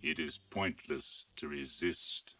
It is pointless to resist.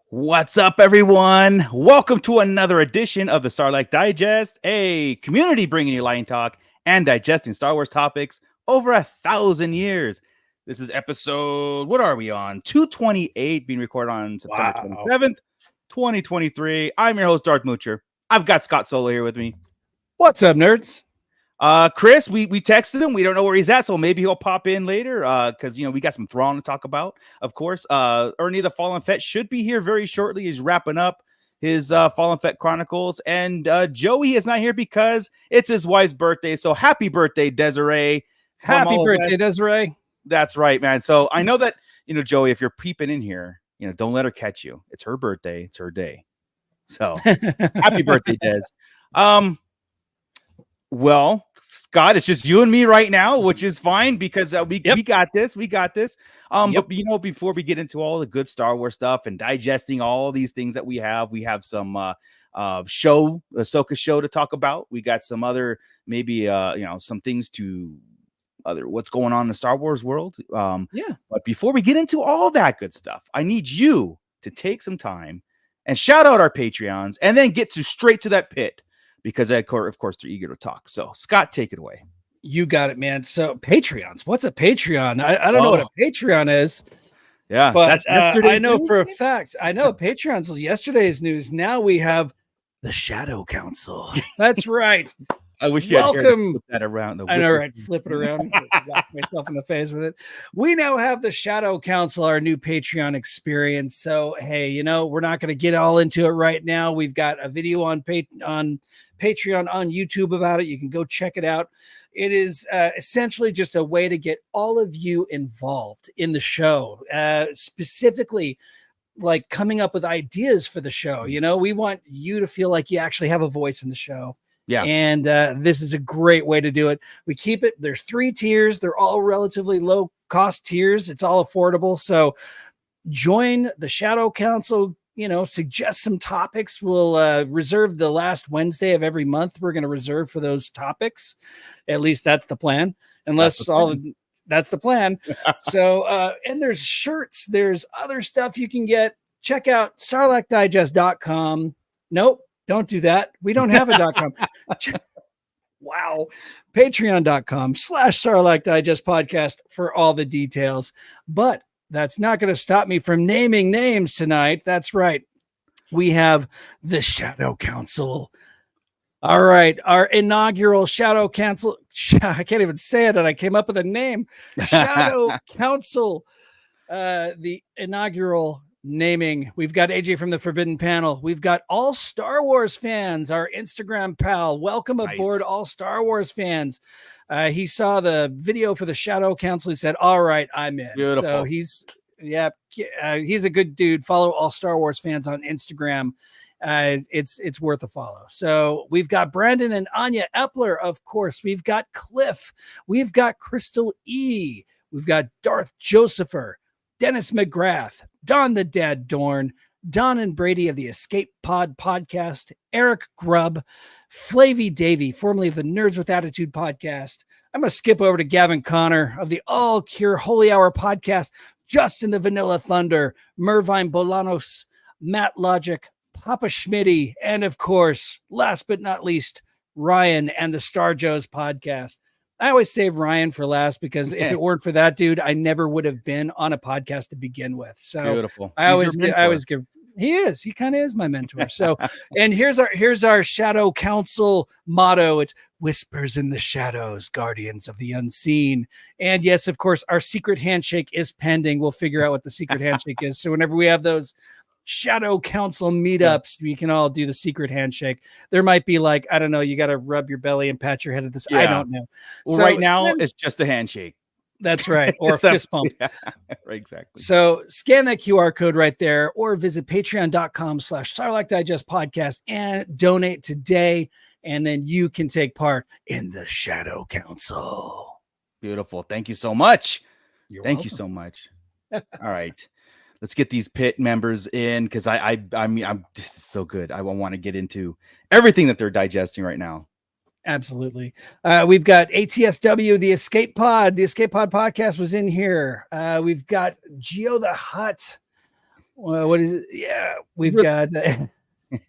What's up, everyone? Welcome to another edition of the Starlight Digest, a community bringing you light talk and digesting Star Wars topics over 1,000 years. This is episode, what are we on? 228, being recorded on September 27th, 2023. I'm your host, Darth Moocher. I've got Scott Solo here with me. What's up, nerds? Chris, we texted him. We don't know where he's at, so maybe he'll pop in later. Because we got some Thrawn to talk about, of course. Ernie the Fallen Fett should be here very shortly. He's wrapping up his Fallen Fett Chronicles, and Joey is not here because it's his wife's birthday. So happy birthday, Desiree! Happy birthday, Desiree! That's right, man. So I know that Joey, if you're peeping in here, don't let her catch you. It's her birthday. It's her day. So happy birthday, Des. Well, Scott, it's just you and me right now, which is fine because we got this. We got this. But before we get into all the good Star Wars stuff and digesting all these things that we have some Ahsoka show to talk about. We got some other maybe some things what's going on in the Star Wars world. But before we get into all that good stuff, I need you to take some time and shout out our Patreons and then get straight to that pit. Because, of course, they're eager to talk. So, Scott, take it away. You got it, man. So, Patreons. What's a Patreon? I don't know what a Patreon is. Yeah, but that's I know news? For a fact. I know Patreon's yesterday's news. Now we have the Shadow Council. That's right. I wish you had to flip that around. I know, right? Flip it around. Whack myself in the face with it. We now have the Shadow Council, our new Patreon experience. So, hey, we're not going to get all into it right now. We've got a video on Patreon, on YouTube about it. You can go check it out. It is essentially just a way to get all of you involved in the show, specifically like coming up with ideas for the show. You know, we want you to feel like you actually have a voice in the show. Yeah. And this is a great way to do it. We keep it. There's 3 tiers. They're all relatively low cost tiers. It's all affordable. So join the Shadow Council, you know, suggest some topics. We'll reserve the last Wednesday of every month. We're going to reserve for those topics. At least that's the plan. Unless that's the plan. So, and there's shirts, there's other stuff you can get. Check out sarlaccdigest.com. Nope, don't do that. We don't have a .com. Wow. Patreon.com/sarlaccdigest podcast for all the details. But that's not going to stop me from naming names tonight. That's right. We have the Shadow Council. All right. Our inaugural Shadow Council. I can't even say it, and I came up with a name. Shadow Council. The inaugural naming. We've got AJ from the Forbidden Panel. We've got all Star Wars fans, our Instagram pal. Welcome aboard, all Star Wars fans. He saw the video for the Shadow Council. He said, all right, I'm in. Beautiful. So he's a good dude. Follow all Star Wars fans on Instagram. It's worth a follow. So we've got Brandon and Anya Epler, of course. We've got Cliff. We've got Crystal E. We've got Darth Josepher, Dennis McGrath, Don the Dad Dorn, Don and Brady of the Escape Pod podcast, Eric Grubb, Flavy Davey, formerly of the Nerds with Attitude podcast. I'm going to skip over to Gavin Connor of the All Cure Holy Hour podcast, Justin the Vanilla Thunder, Mervine Bolanos, Matt Logic, Papa Schmitty, and of course, last but not least, Ryan and the Star Joes podcast. I always save Ryan for last because if it weren't for that dude, I never would have been on a podcast to begin with. So beautiful. I always give. He kind of is my mentor. So, and here's our Shadow Council motto. It's whispers in the shadows, guardians of the unseen. And yes, of course, our secret handshake is pending. We'll figure out what the secret handshake is. So whenever we have those Shadow Council meetups, we can all do the secret handshake. There might be like, I don't know, you got to rub your belly and pat your head at this. I don't know. Well, so right now it's just a handshake. That's right. Or a fist pump. Yeah, right, exactly. So scan that QR code right there or visit patreon.com/Sarlacc podcast and donate today. And then you can take part in the Shadow Council. Beautiful. Thank you so much. Thank you so much. All right. Let's get these pit members in because I'm this is so good. I want to get into everything that they're digesting right now. Absolutely. We've got ATSW, the Escape Pod. The Escape Pod podcast was in here. We've got Geo the Hutt. What is it? Yeah, we've got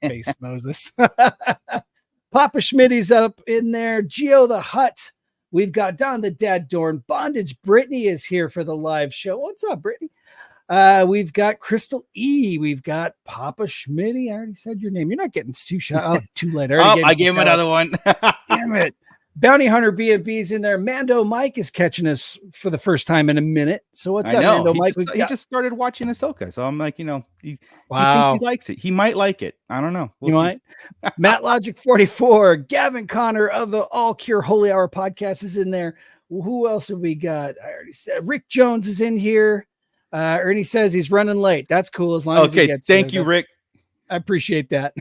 Base Moses. Papa Schmitty's up in there. Geo the Hutt. We've got Don the Dad Dorn. Bondage Brittany is here for the live show. What's up, Brittany? We've got Crystal E. We've got Papa Schmitty. I already said your name. You're not getting too too late. I gave him another one. Damn it. Bounty Hunter B&B's in there. Mando Mike is catching us for the first time in a minute. So what's up, Mando Mike? He just started watching Ahsoka. So I'm like, he thinks he likes it. He might like it. I don't know. We'll see. Might. Matt Logic 44. Gavin Connor of the All Cure Holy Hour podcast is in there. Who else have we got? I already said Rick Jones is in here. Ernie says he's running late. That's cool as long as he gets thank you, Rick. I appreciate that.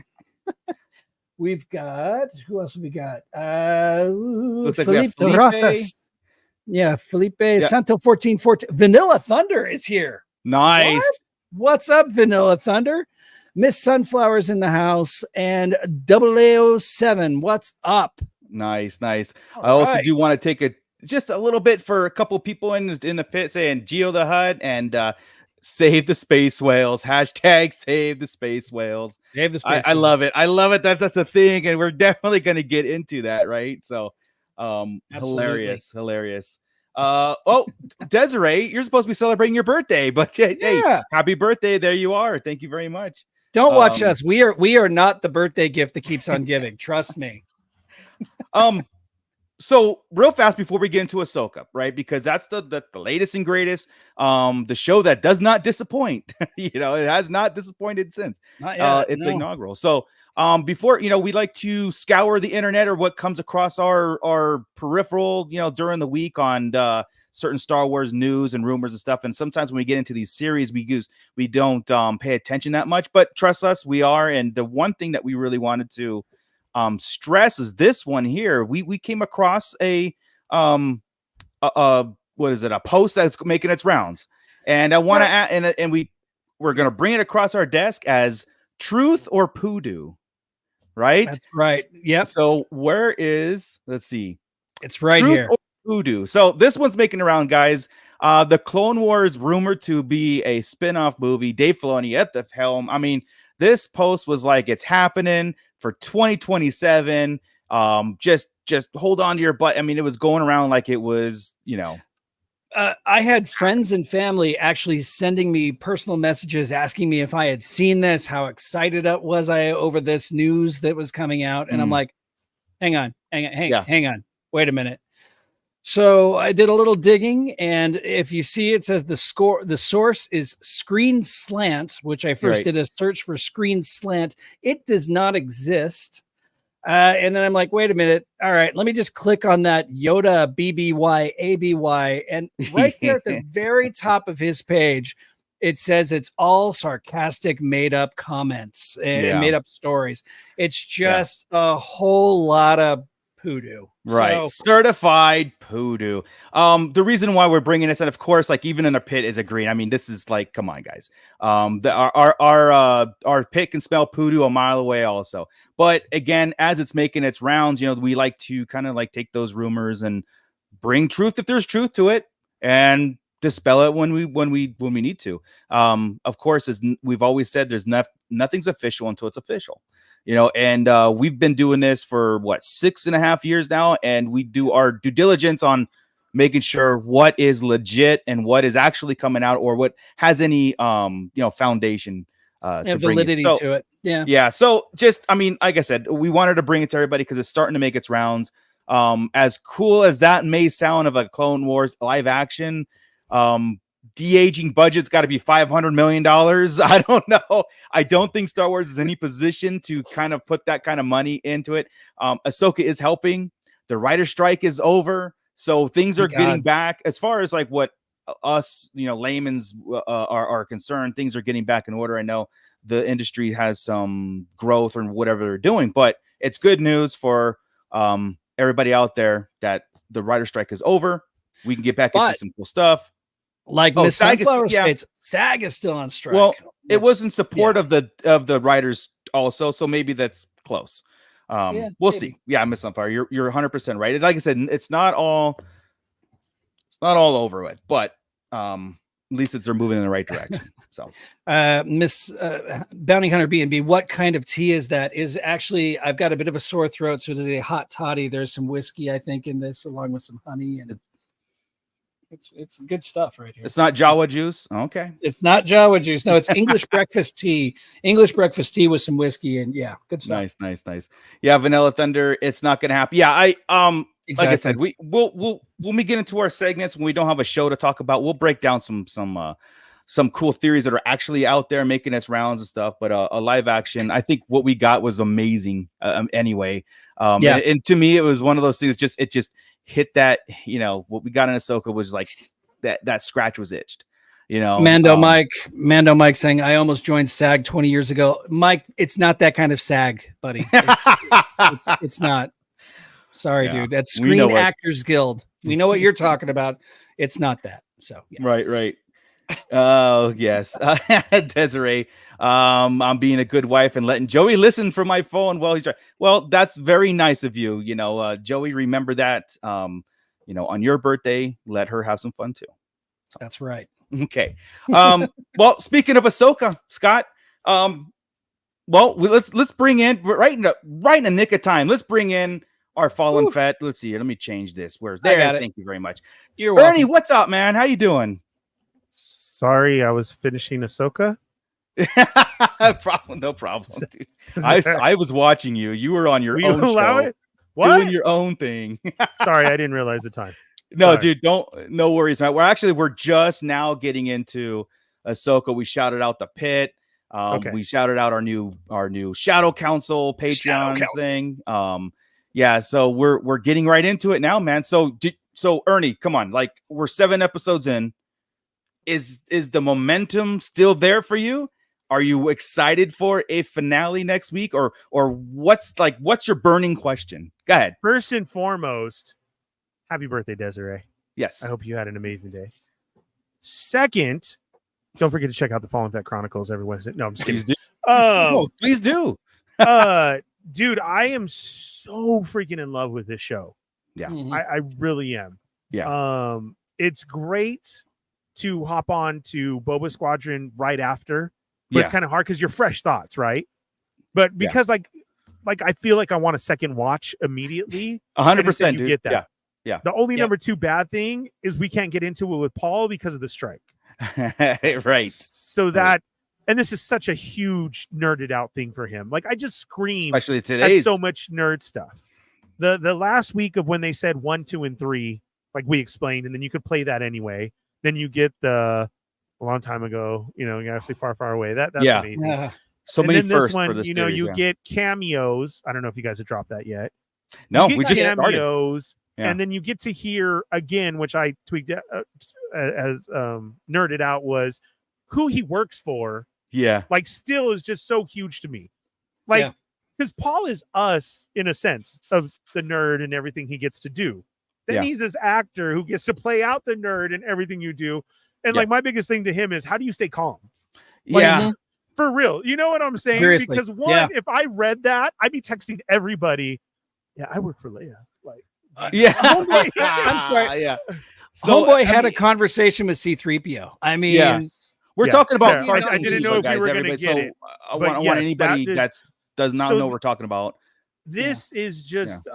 We've got who else have we got? Felipe Rosas. Yeah, Felipe Santo 1414. Vanilla Thunder is here. Nice. What's up, Vanilla Thunder? Miss Sunflower's in the house and 007. What's up? Nice. I also do want to take just a little bit for a couple people in the pit saying Geo the Hutt and save the space whales. Hashtag save the space whales. Save the space I love it. I love it that that's a thing. And we're definitely going to get into that. Right. So hilarious. Desiree, you're supposed to be celebrating your birthday, but hey, happy birthday. There you are. Thank you very much. Don't watch us. We are not the birthday gift that keeps on giving. Trust me. So real fast before we get into Ahsoka, right? Because that's the latest and greatest, the show that does not disappoint. It has not disappointed since. Not yet, it's inaugural. So before, we like to scour the internet or what comes across our peripheral, during the week on certain Star Wars news and rumors and stuff. And sometimes when we get into these series, we don't pay attention that much. But trust us, we are. And the one thing that we really wanted to stress is this one here. We came across a what is it? A post that's making its rounds, and I want to and we're gonna bring it across our desk as truth or poodoo, right? That's right. Yep. So where is? Let's see. It's right truth here. Or poodoo. So this one's making around, guys. The Clone Wars rumored to be a spin-off movie. Dave Filoni at the helm. I mean, this post was like, it's happening for 2027. Just hold on to your butt. I mean, it was going around like it was, I had friends and family actually sending me personal messages asking me if I had seen this, how excited was I over this news that was coming out. And I'm like, hang on, wait a minute. So I did a little digging, and if you see, it says the source is Screen Slant, which I first did a search for Screen Slant. It does not exist. And then I'm like, wait a minute. All right, let me just click on that Yoda BBY ABY. And right there at the very top of his page, it says it's all sarcastic, made up comments and made up stories. It's just a whole lot of poodoo. Right. So, certified poodoo. The reason why we're bringing this, and of course, like even in our pit is agreeing. I mean, this is like, come on, guys. Our pit can smell poodoo a mile away also. But again, as it's making its rounds, we like to kind of like take those rumors and bring truth if there's truth to it, and dispel it when we need to. Of course, as we've always said, there's nothing's official until it's official. And we've been doing this for 6.5 years now, and we do our due diligence on making sure what is legit and what is actually coming out, or what has any foundation to validity bring to it. Yeah. So just, I mean, like I said, we wanted to bring it to everybody because it's starting to make its rounds. As cool as that may sound of a Clone Wars live action, de-aging budget's got to be $500 million. I don't know. I don't think Star Wars is in any position to kind of put that kind of money into it. Ahsoka is helping. The writer's strike is over, so things are getting back as far as like what us, layman's are concerned. Things are getting back in order. I know the industry has some growth or whatever they're doing, but it's good news for everybody out there that the writer's strike is over. We can get back into some cool stuff. Like Miss Sunflower states, SAG is still on strike. Well, it was in support of the writers also, so maybe that's close. We'll see. Yeah, Miss Sunflower, you're 100% right. Like I said, it's not all over it, but at least they're moving in the right direction. So, Miss Bounty Hunter B&B, what kind of tea is that? Is actually, I've got a bit of a sore throat, so it is a hot toddy. There's some whiskey, I think, in this, along with some honey, and it's good stuff right here. It's not Jawa juice. Okay. It's not Jawa juice. No, it's English breakfast tea. English breakfast tea with some whiskey, and good stuff. Nice. Yeah, Vanilla Thunder. It's not going to happen. Yeah, exactly. Like I said, we'll when we get into our segments when we don't have a show to talk about, we'll break down some cool theories that are actually out there making its rounds and stuff. But a live action, I think what we got was amazing. Anyway, and to me, it was one of those things. It just hit that, what we got in Ahsoka was like that scratch was itched, Mando Mike saying, I almost joined SAG 20 years ago. Mike, it's not that kind of SAG, buddy. It's not. Sorry, dude. That's Screen Actors Guild. We know what you're talking about. It's not that. So right. Oh yes. Desiree, I'm being a good wife and letting Joey listen for my phone while he's trying. Well, that's very nice of you. Joey, remember that. On your birthday, let her have some fun too. So. That's right. Okay. Well, speaking of Ahsoka, Scott, let's bring in right in the nick of time. Let's bring in our fallen Fett. Let's see here. Let me change this. Where's there? Thank you very much. You're Bernie, welcome. what's up, man? How you doing? Sorry, I was finishing Ahsoka. No problem, dude. I was watching you. You were on your own show, doing your own thing. Sorry, I didn't realize the time. No, Sorry. dude, no worries, man. We're just now getting into Ahsoka. We shouted out the pit. Okay. We shouted out our new Shadow Council Patreon thing. Yeah, so we're getting right into it now, man. So Ernie, come on, like we're 7 episodes in. Is the momentum still there for you? Are you excited for a finale next week, or what's your burning question? Go ahead. First and foremost, happy birthday, Desiree. Yes. I hope you had an amazing day. Second, don't forget to check out the Fallen Fett Chronicles every Wednesday. No, I'm just kidding. Please do. Dude, I am so freaking in love with this show. Yeah. I really am. Yeah. It's great to hop on to Boba Squadron right after, but it's kind of hard because you're fresh thoughts, right? But because like I feel like I want a second watch immediately. 100%, you dude. get that. Yeah. The only number 2 bad thing is we can't get into it with Paul because of the strike. Right. So that, and this is such a huge nerded out thing for him. Like I just scream, especially today, so much nerd stuff. The last week of when they said 1, 2, and 3, like we explained, and then you could play that anyway. Then you get a long time ago, Galaxy Far, Far Away. That's amazing. So and many then firsts this one, for this series, you get cameos. I don't know if you guys have dropped that yet. No, we just cameos, started. And then you get to hear again, which I tweaked as nerded out, was who he works for. Yeah, like still is just so huge to me. Like because Paul is us in a sense of the nerd and everything he gets to do. Then he's this actor who gets to play out the nerd and everything you do. And like my biggest thing to him is, how do you stay calm? Like, for real. You know what I'm saying? Seriously. Because if I read that, I'd be texting everybody. Yeah, I work for Leia. Like, Homeboy, I'm sorry. Yeah. So, Homeboy had a conversation with C-3PO. I mean, we're talking about. I didn't know if you were going to get it. I want anybody that does not know what we're talking about. This is just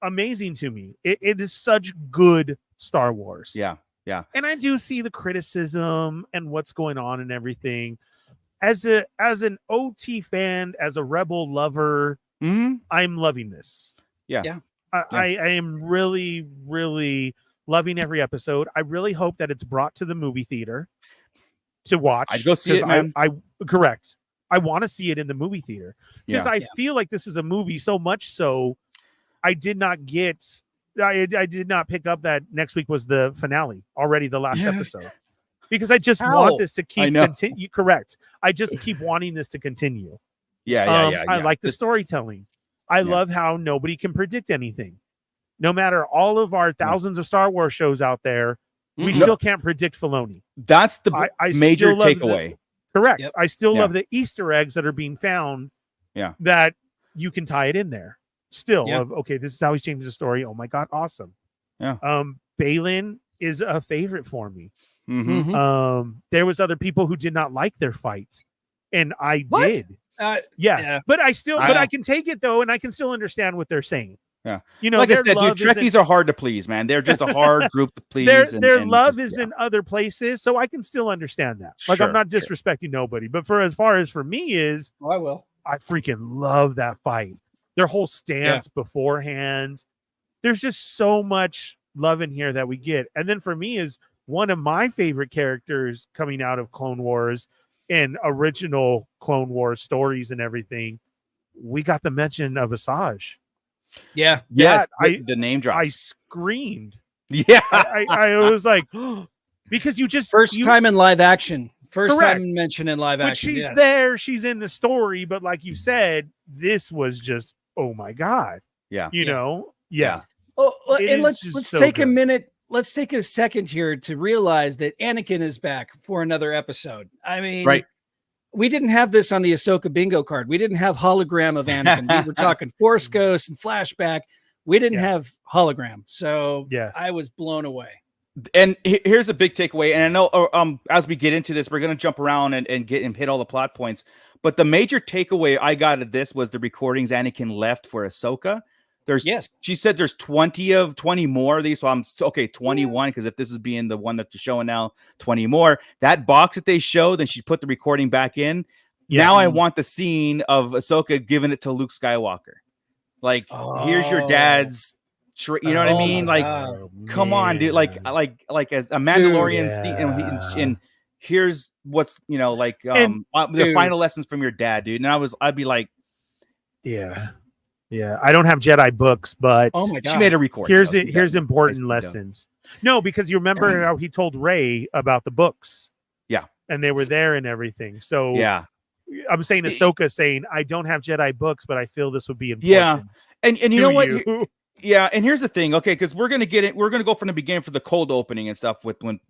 amazing to me. It is such good Star Wars. Yeah. And I do see the criticism and what's going on and everything. As an OT fan, as a Rebel lover, I'm loving this. I am really, really loving every episode. I really hope that it's brought to the movie theater to watch. I'd go see it, man. Correct. I want to see it in the movie theater because I feel like this is a movie so much so I did not pick up that next week was the finale already, the last episode, because I just want this to keep continue. Correct. I just keep wanting this to continue. I like the storytelling. I love how nobody can predict anything. No matter all of our thousands of Star Wars shows out there, we still can't predict Filoni. That's the major takeaway. Correct. Yep. I still love the Easter eggs that are being found. That you can tie it in there. Still, okay, this is how he changes the story. Oh my God, awesome. Balin is a favorite for me. There was other people who did not like their fight, and I did. But I can take it though, and I can still understand what they're saying. Like I said, dude, Trekkies are hard to please, man. They're just a hard group to please. Their love is in other places, so I can still understand that. Like I'm not disrespecting nobody, but as far as for me is, I freaking love that fight. Their whole stance beforehand. There's just so much love in here that we get. And then for me is one of my favorite characters coming out of Clone Wars and original Clone Wars stories and everything. We got the mention of Asajj. Yes, the name drops. I screamed. Yeah. I was like, because you just time in live action. First time mentioned in live action. But she's there, she's in the story, but like you said, this was just, oh my God. You know? Yeah. Oh, and let's take a minute. Let's take a second here to realize that Anakin is back for another episode. I mean, we didn't have this on the Ahsoka bingo card. We didn't have hologram of Anakin. We were talking Force Ghost and flashback. We didn't have hologram. So I was blown away. And here's a big takeaway. And I know as we get into this, we're going to jump around and hit all the plot points. But the major takeaway I got of this was the recordings Anakin left for Ahsoka. She said there's 20 more of these. So I'm 21, because if this is being the one that you're showing now, 20 more. That box that they showed, then she put the recording back in. Now I want the scene of Ahsoka giving it to Luke Skywalker. Like, here's your dad's. You know what I mean? Like, come on, dude. Like as a Mandalorian, here's what's, you know, like the dude. final lessons from your dad, dude. And I'd be like, yeah. I don't have Jedi books, but oh my God. she made a record. Here's important lessons. No, because you remember how he told Rey about the books. Yeah. And they were there and everything. So yeah. I'm saying Ahsoka saying, I don't have Jedi books, but I feel this would be important. Yeah. And you know what? Yeah, and here's the thing, okay, because we're gonna get it. We're gonna go from the beginning for the cold opening and stuff when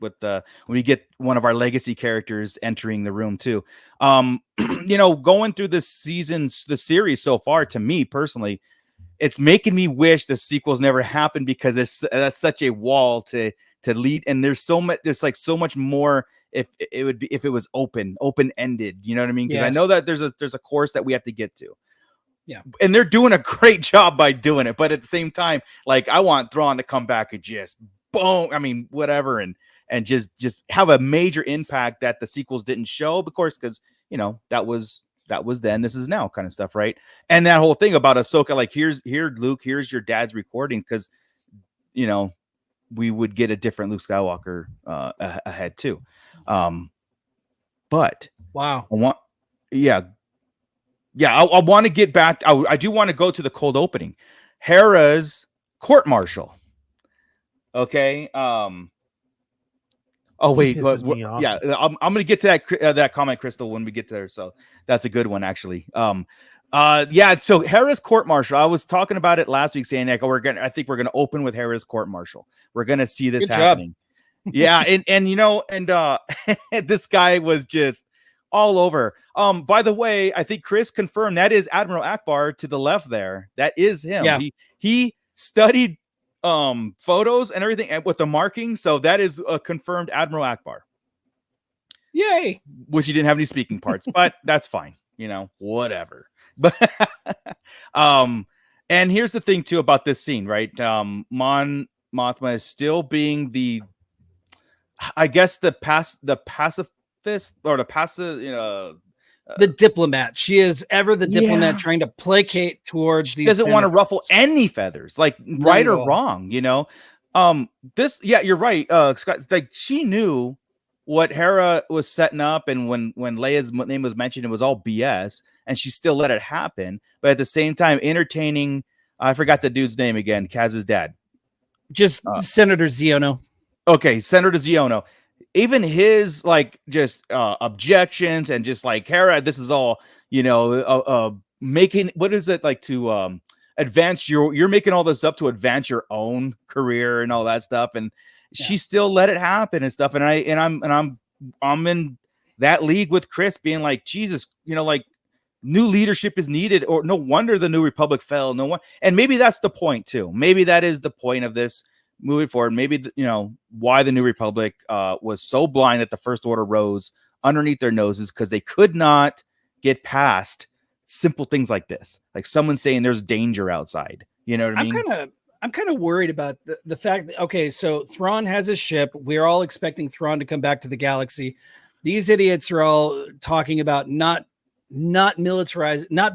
we get one of our legacy characters entering the room too. You know, going through the series so far, to me personally, it's making me wish the sequels never happened, because that's such a wall to lead, and there's like so much more if it was open ended. You know what I mean? Because I know that there's a course that we have to get to. Yeah, and they're doing a great job by doing it, but at the same time, like, I want Thrawn to come back and just boom, I mean, whatever, and just have a major impact that the sequels didn't show, of course, because, you know, that was then, this is now kind of stuff, right? And that whole thing about Ahsoka, like, here, Luke, here's your dad's recordings, because, you know, we would get a different Luke Skywalker ahead too. But wow, I want to get back. I do want to go to the cold opening. Hera's court martial. Okay. Oh wait. Yeah, I'm going to get to that comment, Crystal, when we get there. So that's a good one, actually. Yeah. So Hera's court martial. I was talking about it last week, saying like, I think we're gonna open with Hera's court martial. We're gonna see this happening. Yeah, and you know, and this guy was just all over. By the way, I think Chris confirmed that is Admiral Akbar to the left there. That is him. Yeah. He studied photos and everything with the marking, so that is a confirmed Admiral Akbar. Yay! Which he didn't have any speaking parts, but that's fine. You know, whatever. But and here's the thing too about this scene, right? Mon Mothma is still being the pacifist, or the passive, you know, the diplomat. She is ever the diplomat, trying to placate towards these. Doesn't want to ruffle any feathers, like right or wrong, you know. You're right, Scott. Like, she knew what Hera was setting up, and when Leia's name was mentioned, it was all BS, and she still let it happen. But at the same time, entertaining. I forgot the dude's name again. Kaz's dad, just Senator Ziono. Okay, Senator Ziono. Even his just objections, and just like, Hera, this is all, you know, making, what is it like to advance you're making all this up to advance your own career and all that stuff, and she still let it happen and stuff. And I'm in that league with Chris, being like, Jesus, you know, like, new leadership is needed, or no wonder the New Republic fell. No one, and maybe that's the point too. Maybe that is the point of this moving forward. Maybe you know why the New Republic was so blind that the First Order rose underneath their noses, because they could not get past simple things like this, like someone saying there's danger outside. You know what I mean? I'm kind of worried about the fact that, okay, so Thrawn has a ship. We're all expecting Thrawn to come back to the galaxy. These idiots are all talking about not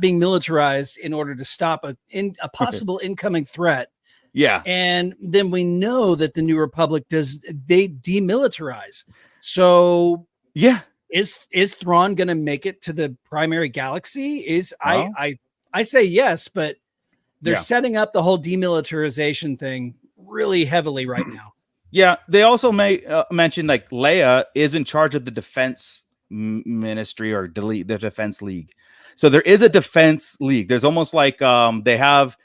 being militarized in order to stop a possible incoming threat. Yeah. And then we know that the New Republic they demilitarize. So yeah, is Thrawn going to make it to the primary galaxy? I say yes, but they're setting up the whole demilitarization thing really heavily right now. Yeah. They also mention like Leia is in charge of the defense ministry, or the defense league. So there is a defense league. There's almost like they have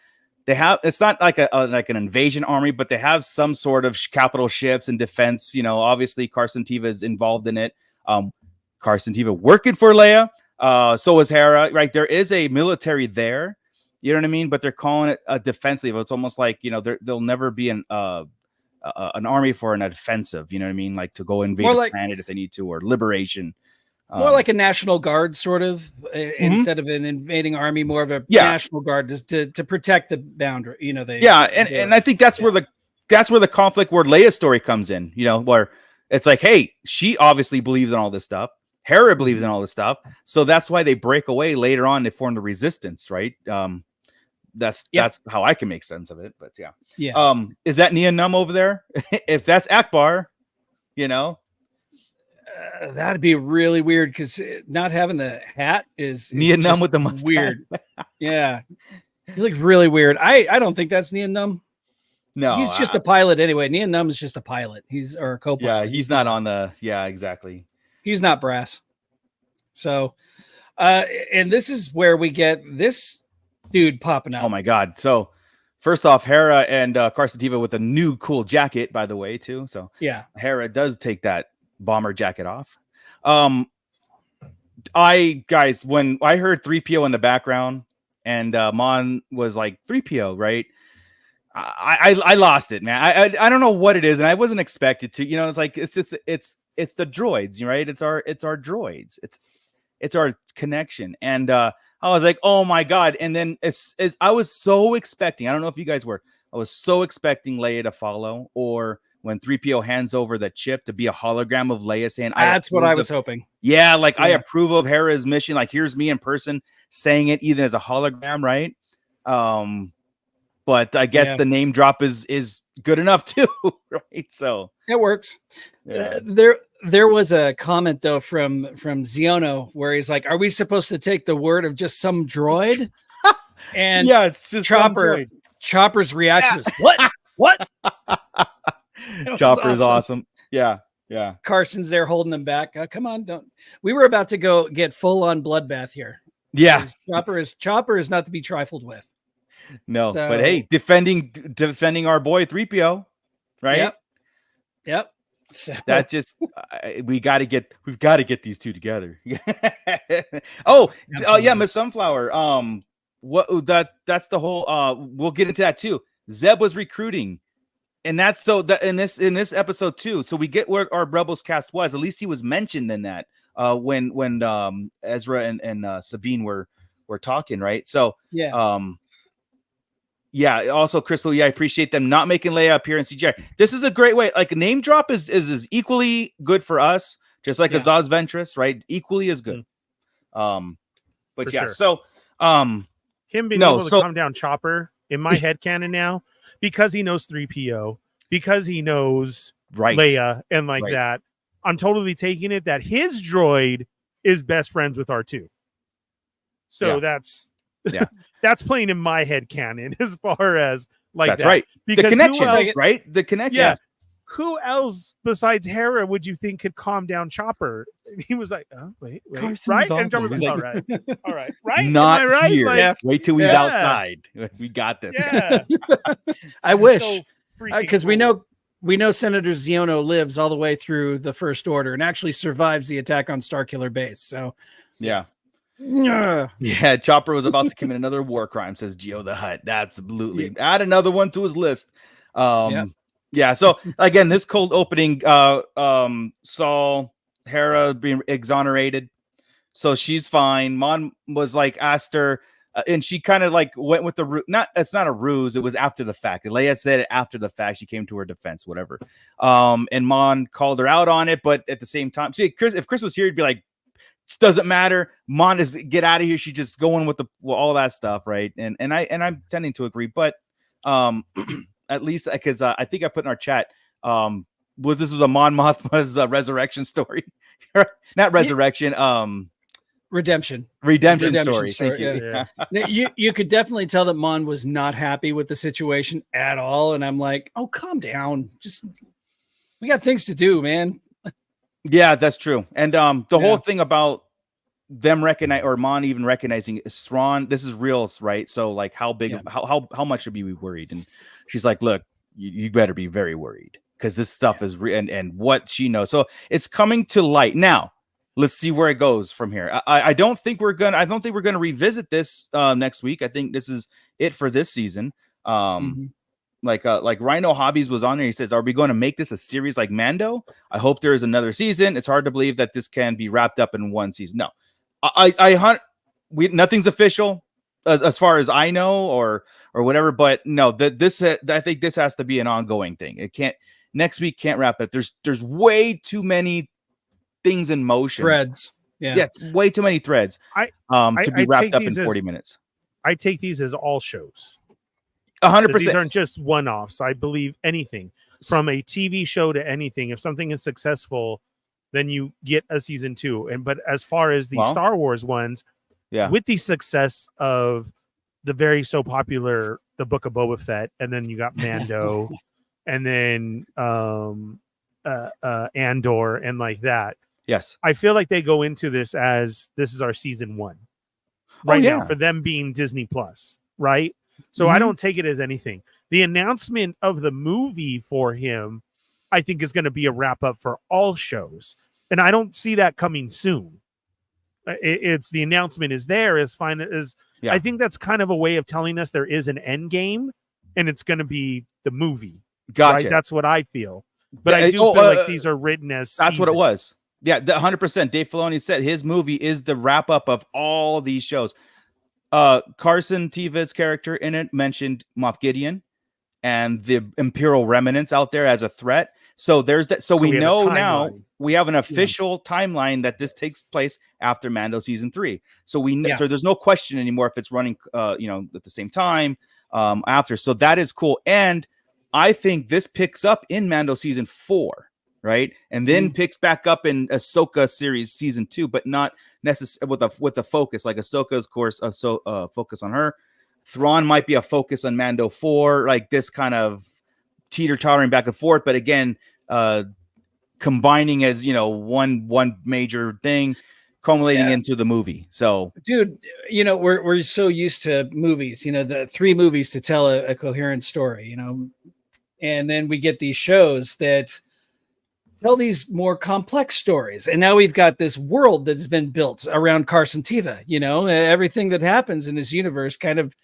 it's not like an invasion army, but they have some sort of capital ships and defense. You know, obviously Carson Teva is involved in it. Carson Teva working for Leia. So is Hera, right? There is a military there. You know what I mean? But they're calling it a defense league. It's almost like, you know, there'll never be an army for an offensive. You know what I mean? Like to go invade a planet if they need to, or liberation. More like a National Guard, sort of, instead of an invading army, more of a National Guard to protect the boundary. You know, and I think that's where the conflict where Leia's story comes in. You know, where it's like, hey, she obviously believes in all this stuff. Hera believes in all this stuff, so that's why they break away later on. They form the resistance, right? That's how I can make sense of it. But is that Nia Num over there? If that's Akbar, you know. That'd be really weird because not having the hat is Nia Num just with the mustache. weird. Yeah, he looks really weird. I don't think that's Nia Num. No, he's just a pilot anyway. Nia Num is just a pilot. He's or a co-pilot. Yeah, he's not on the. Yeah, exactly. He's not brass. So, and this is where we get this dude popping out. Oh my god! So first off, Hera and Carson Teva with a new cool jacket, by the way, too. So yeah, Hera does take that bomber jacket off. When I heard 3PO in the background and Mon was like 3PO, right? I lost it, man. I don't know what it is, and I wasn't expected to. You know, it's like it's the droids, right? It's our droids. It's our connection, and I was like, oh my god! And then I was so expecting. I don't know if you guys were. I was so expecting Leia to follow, or when 3PO hands over the chip to be a hologram of Leia saying, that's what I was hoping. Yeah, like I approve of Hera's mission. Like here's me in person saying it, either as a hologram, right? But I guess the name drop is good enough too, right? So it works. Yeah. There was a comment though from Ziono where he's like, "Are we supposed to take the word of just some droid?" And yeah, it's just Chopper's reaction was, "What? What?" Chopper's awesome. Yeah. Carson's there holding them back. Come on, don't. We were about to go get full on bloodbath here. Yeah, Chopper is not to be trifled with. No, so, but hey, defending our boy 3PO, right? Yep. So that just we've got to get these two together. Oh yeah, Miss Sunflower. That's the whole. We'll get into that too. Zeb was recruiting. And that's so that in this episode too. So we get where our Rebels cast was. At least he was mentioned in that when Ezra and Sabine were talking, right? So yeah. Also, Crystal, I appreciate them not making Leia appear in CGI. This is a great way. Like a name drop is equally good for us, just like Azaz Ventress, right? Equally as good. But for yeah, sure. so him being able to calm down Chopper in my headcanon now. Because he knows 3PO, because he knows Leia and that, I'm totally taking it that his droid is best friends with R2. So that's playing in my head canon as far as that's that. Right. Because the connection, right? The connection. Yeah. Who else besides Hera would you think could calm down Chopper? And he was like, oh, wait, Carson's right? Awesome. And Chopper was like, all right, right? Not Am I right? Here. Wait till he's outside. We got this. Yeah. I wish, because cool. we know Senator Ziono lives all the way through the First Order and actually survives the attack on Starkiller Base. So yeah, Chopper was about to commit another war crime, says Geo the Hutt. Absolutely. Add another one to his list. Yeah, so again, this cold opening saw Hera being exonerated, so she's fine. Mon was like asked her, and she kind of like went with the it's not a ruse, it was after the fact. Leia said it after the fact. She came to her defense, whatever. And Mon called her out on it, but at the same time, see, if Chris was here, he'd be like, it doesn't matter. Mon is get out of here. She's just going with all that stuff, right? And I'm tending to agree, but at least because I think I put in our chat, this was a Mon Mothma's resurrection story, not resurrection, redemption story. Thank you. Yeah. you could definitely tell that Mon was not happy with the situation at all, and I'm like, oh, calm down. Just we got things to do, man. Yeah, that's true. And the whole thing about them recognize or Mon even recognizing Thrawn, this is real, right? So like how big how much should we be worried? And she's like, look, you better be very worried because this stuff is real and what she knows. So it's coming to light. Now, let's see where it goes from here. I don't think we're gonna revisit this next week. I think this is it for this season. Like Rhino Hobbies was on there. He says, are we going to make this a series like Mando? I hope there is another season. It's hard to believe that this can be wrapped up in one season. No, nothing's official as far as I know or whatever, but no, I think this has to be an ongoing thing. It can't, next week can't wrap it. There's way too many things in motion. Threads. Yeah. Way too many threads to be wrapped up in 40 minutes. I take these as all shows. 100%. These aren't just one-offs. I believe anything from a TV show to anything. If something is successful, then you get a season 2. And but as far as the Well, Star Wars ones, with the success of the very so popular The Book of Boba Fett, and then you got Mando, and then Andor, and like that. Yes, I feel like they go into this as this is our season 1 now for them being Disney Plus, right? So I don't take it as anything. The announcement of the movie for him, I think, is going to be a wrap up for all shows, and I don't see that coming soon. It's the announcement is there as fine as I think that's kind of a way of telling us there is an end game, and it's going to be the movie. Gotcha. Right? That's what I feel. But I do feel like these are written as that's seasons. what it was. Yeah, 100%. Dave Filoni said his movie is the wrap up of all these shows. Carson Teva's character in it mentioned Moff Gideon and the Imperial remnants out there as a threat. So there's that. So we know now we have an official timeline that this takes place after Mando season 3. So we know, so there's no question anymore if it's running, at the same time after. So that is cool. And I think this picks up in Mando season 4. Right, and then picks back up in Ahsoka series season 2, but not necessarily with a focus like Ahsoka's course. Focus on her. Thrawn might be a focus on Mando 4, like this kind of teeter-tottering back and forth. But again, combining as one major thing, culminating into the movie. So, dude, we're so used to movies. The 3 movies to tell a coherent story. And then we get these shows that tell these more complex stories. And now we've got this world that's been built around Carson Teva. Everything that happens in this universe kind of,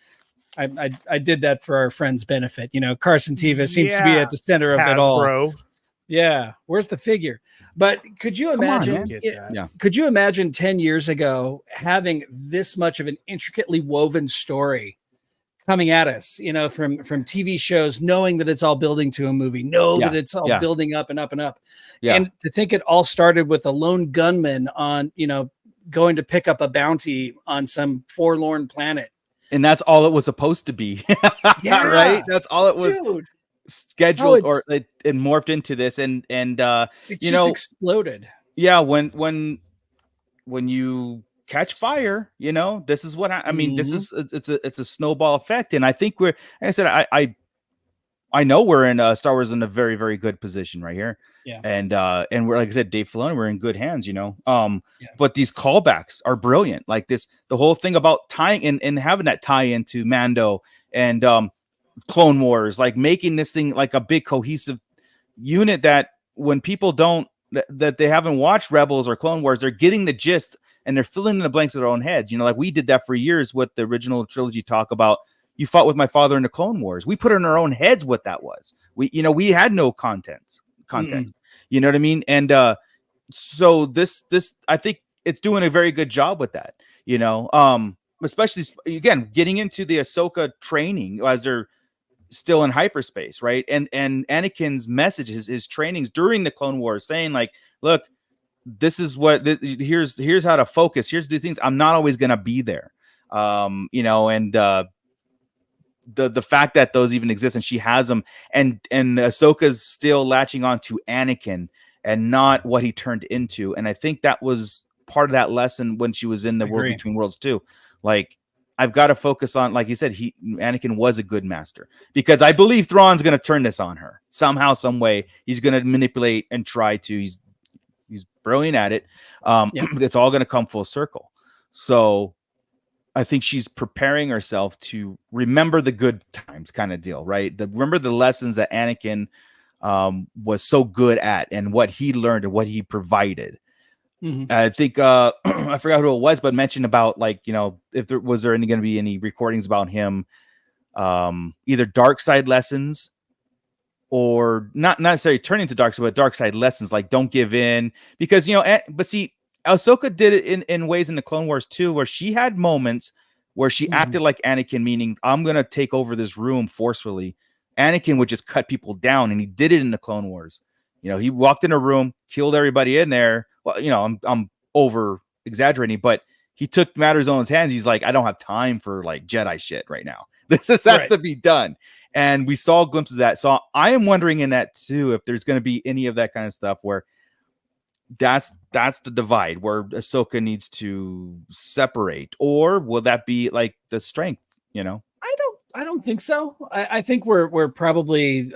I did that for our friend's benefit. Carson Teva seems to be at the center of it all. Yeah. Where's the figure? But could you imagine, could you imagine 10 years ago having this much of an intricately woven story coming at us, from TV shows, knowing that it's all building to a movie, that it's all building up and up and up. Yeah. And to think it all started with a lone gunman on, going to pick up a bounty on some forlorn planet. And that's all it was supposed to be. Right? That's all it was scheduled, or it morphed into this. And it just exploded. Yeah. When you catch fire, this is what I mean. This is it's a snowball effect, and I think like I said, I know we're in Star Wars in a very, very good position right here. Yeah, and we're, like I said, Dave Filoni, we're in good hands. But these callbacks are brilliant. Like the whole thing about tying in and having that tie into Mando and Clone Wars, like making this thing like a big cohesive unit that when people that they haven't watched Rebels or Clone Wars, they're getting the gist. And they're filling in the blanks of their own heads. Like we did that for years with the original trilogy talk about you fought with my father in the Clone Wars. We put it in our own heads what that was. We had no context. You know what I mean? And so this I think it's doing a very good job with that. Especially again getting into the Ahsoka training as they're still in hyperspace, right? And Anakin's messages, his trainings during the Clone Wars, saying like, look. This is what here's how to focus. Here's the things. I'm not always going to be there. And the fact that those even exist and she has them and Ahsoka's still latching on to Anakin and not what he turned into. And I think that was part of that lesson when she was in the World Between Worlds too. Like I've got to focus on, like you said, Anakin was a good master because I believe Thrawn's going to turn this on her somehow, some way. He's going to manipulate and try to, He's brilliant at it. It's all going to come full circle. So I think she's preparing herself to remember the good times kind of deal, right? Remember the lessons that Anakin was so good at and what he learned and what he provided. I think I forgot who it was, but mentioned about like, if there was going to be any recordings about him, either dark side lessons or not necessarily turning to dark side, but dark side lessons, like don't give in because, but see, Ahsoka did it in ways in the Clone Wars too, where she had moments where she acted like Anakin, meaning I'm going to take over this room forcefully. Anakin would just cut people down, and he did it in the Clone Wars. He walked in a room, killed everybody in there. Well, I'm over exaggerating, but he took matters on his hands. He's like, I don't have time for like Jedi shit right now. This has to be done. And we saw glimpses of that. So I am wondering in that too, if there's going to be any of that kind of stuff where that's the divide where Ahsoka needs to separate, or will that be like the strength? I don't think so. I think we're probably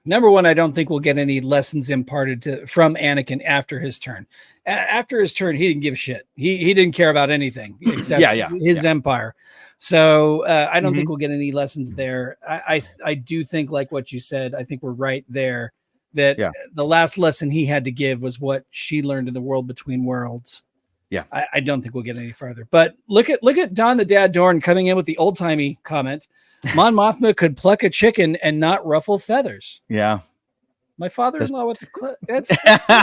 number one. I don't think we'll get any lessons imparted from Anakin after his turn. After his turn, he didn't give a shit. He didn't care about anything except his empire. So I don't think we'll get any lessons there. I do think, like what you said, I think we're right there. That the last lesson he had to give was what she learned in the World Between Worlds. Yeah, I don't think we'll get any farther. But look at Don the Dad Dorn coming in with the old timey comment. Mon Mothma could pluck a chicken and not ruffle feathers. Yeah, my father-in-law with the that's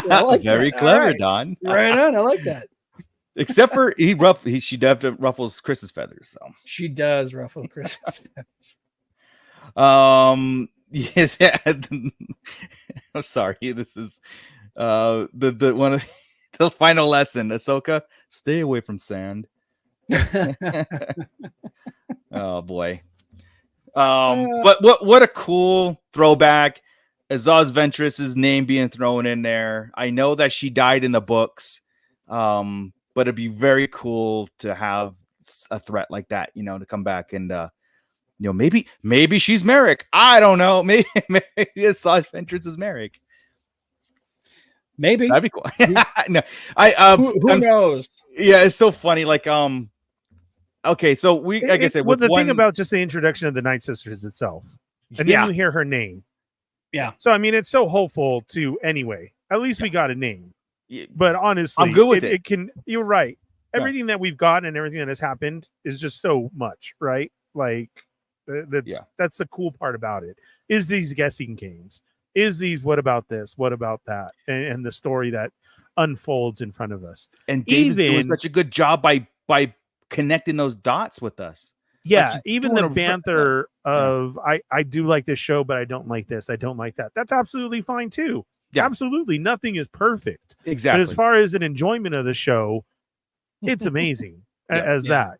like very clever, right. Don. Right on, I like that. Except for she definitely ruffles Chris's feathers. So she does ruffle Chris's feathers. Yes, yeah. I'm sorry. This is the one of the final lesson. Ahsoka, stay away from sand. Oh boy. But what a cool throwback. Azaz Ventress's name being thrown in there. I know that she died in the books. But it'd be very cool to have a threat like that, to come back and maybe she's Merrick. I don't know. Maybe Azaz Ventress is Merrick. Maybe that'd be cool. No, who knows? Yeah, it's so funny. Like, okay, so like I said, the thing about just the introduction of the Night Sisters itself, and then you hear her name. Yeah. So I mean, it's so hopeful to anyway. At least we got a name. But honestly, I'm good with it. You're right. Everything that we've gotten and everything that has happened is just so much, right? Like that's the cool part about it. Is these guessing games? Is these what about this? What about that? And the story that unfolds in front of us. And David's doing such a good job by connecting those dots with us. Yeah, like even the banter of I do like this show, but I don't like this. I don't like that. That's absolutely fine too. Yeah. Absolutely. Nothing is perfect. Exactly. But as far as an enjoyment of the show, it's amazing that,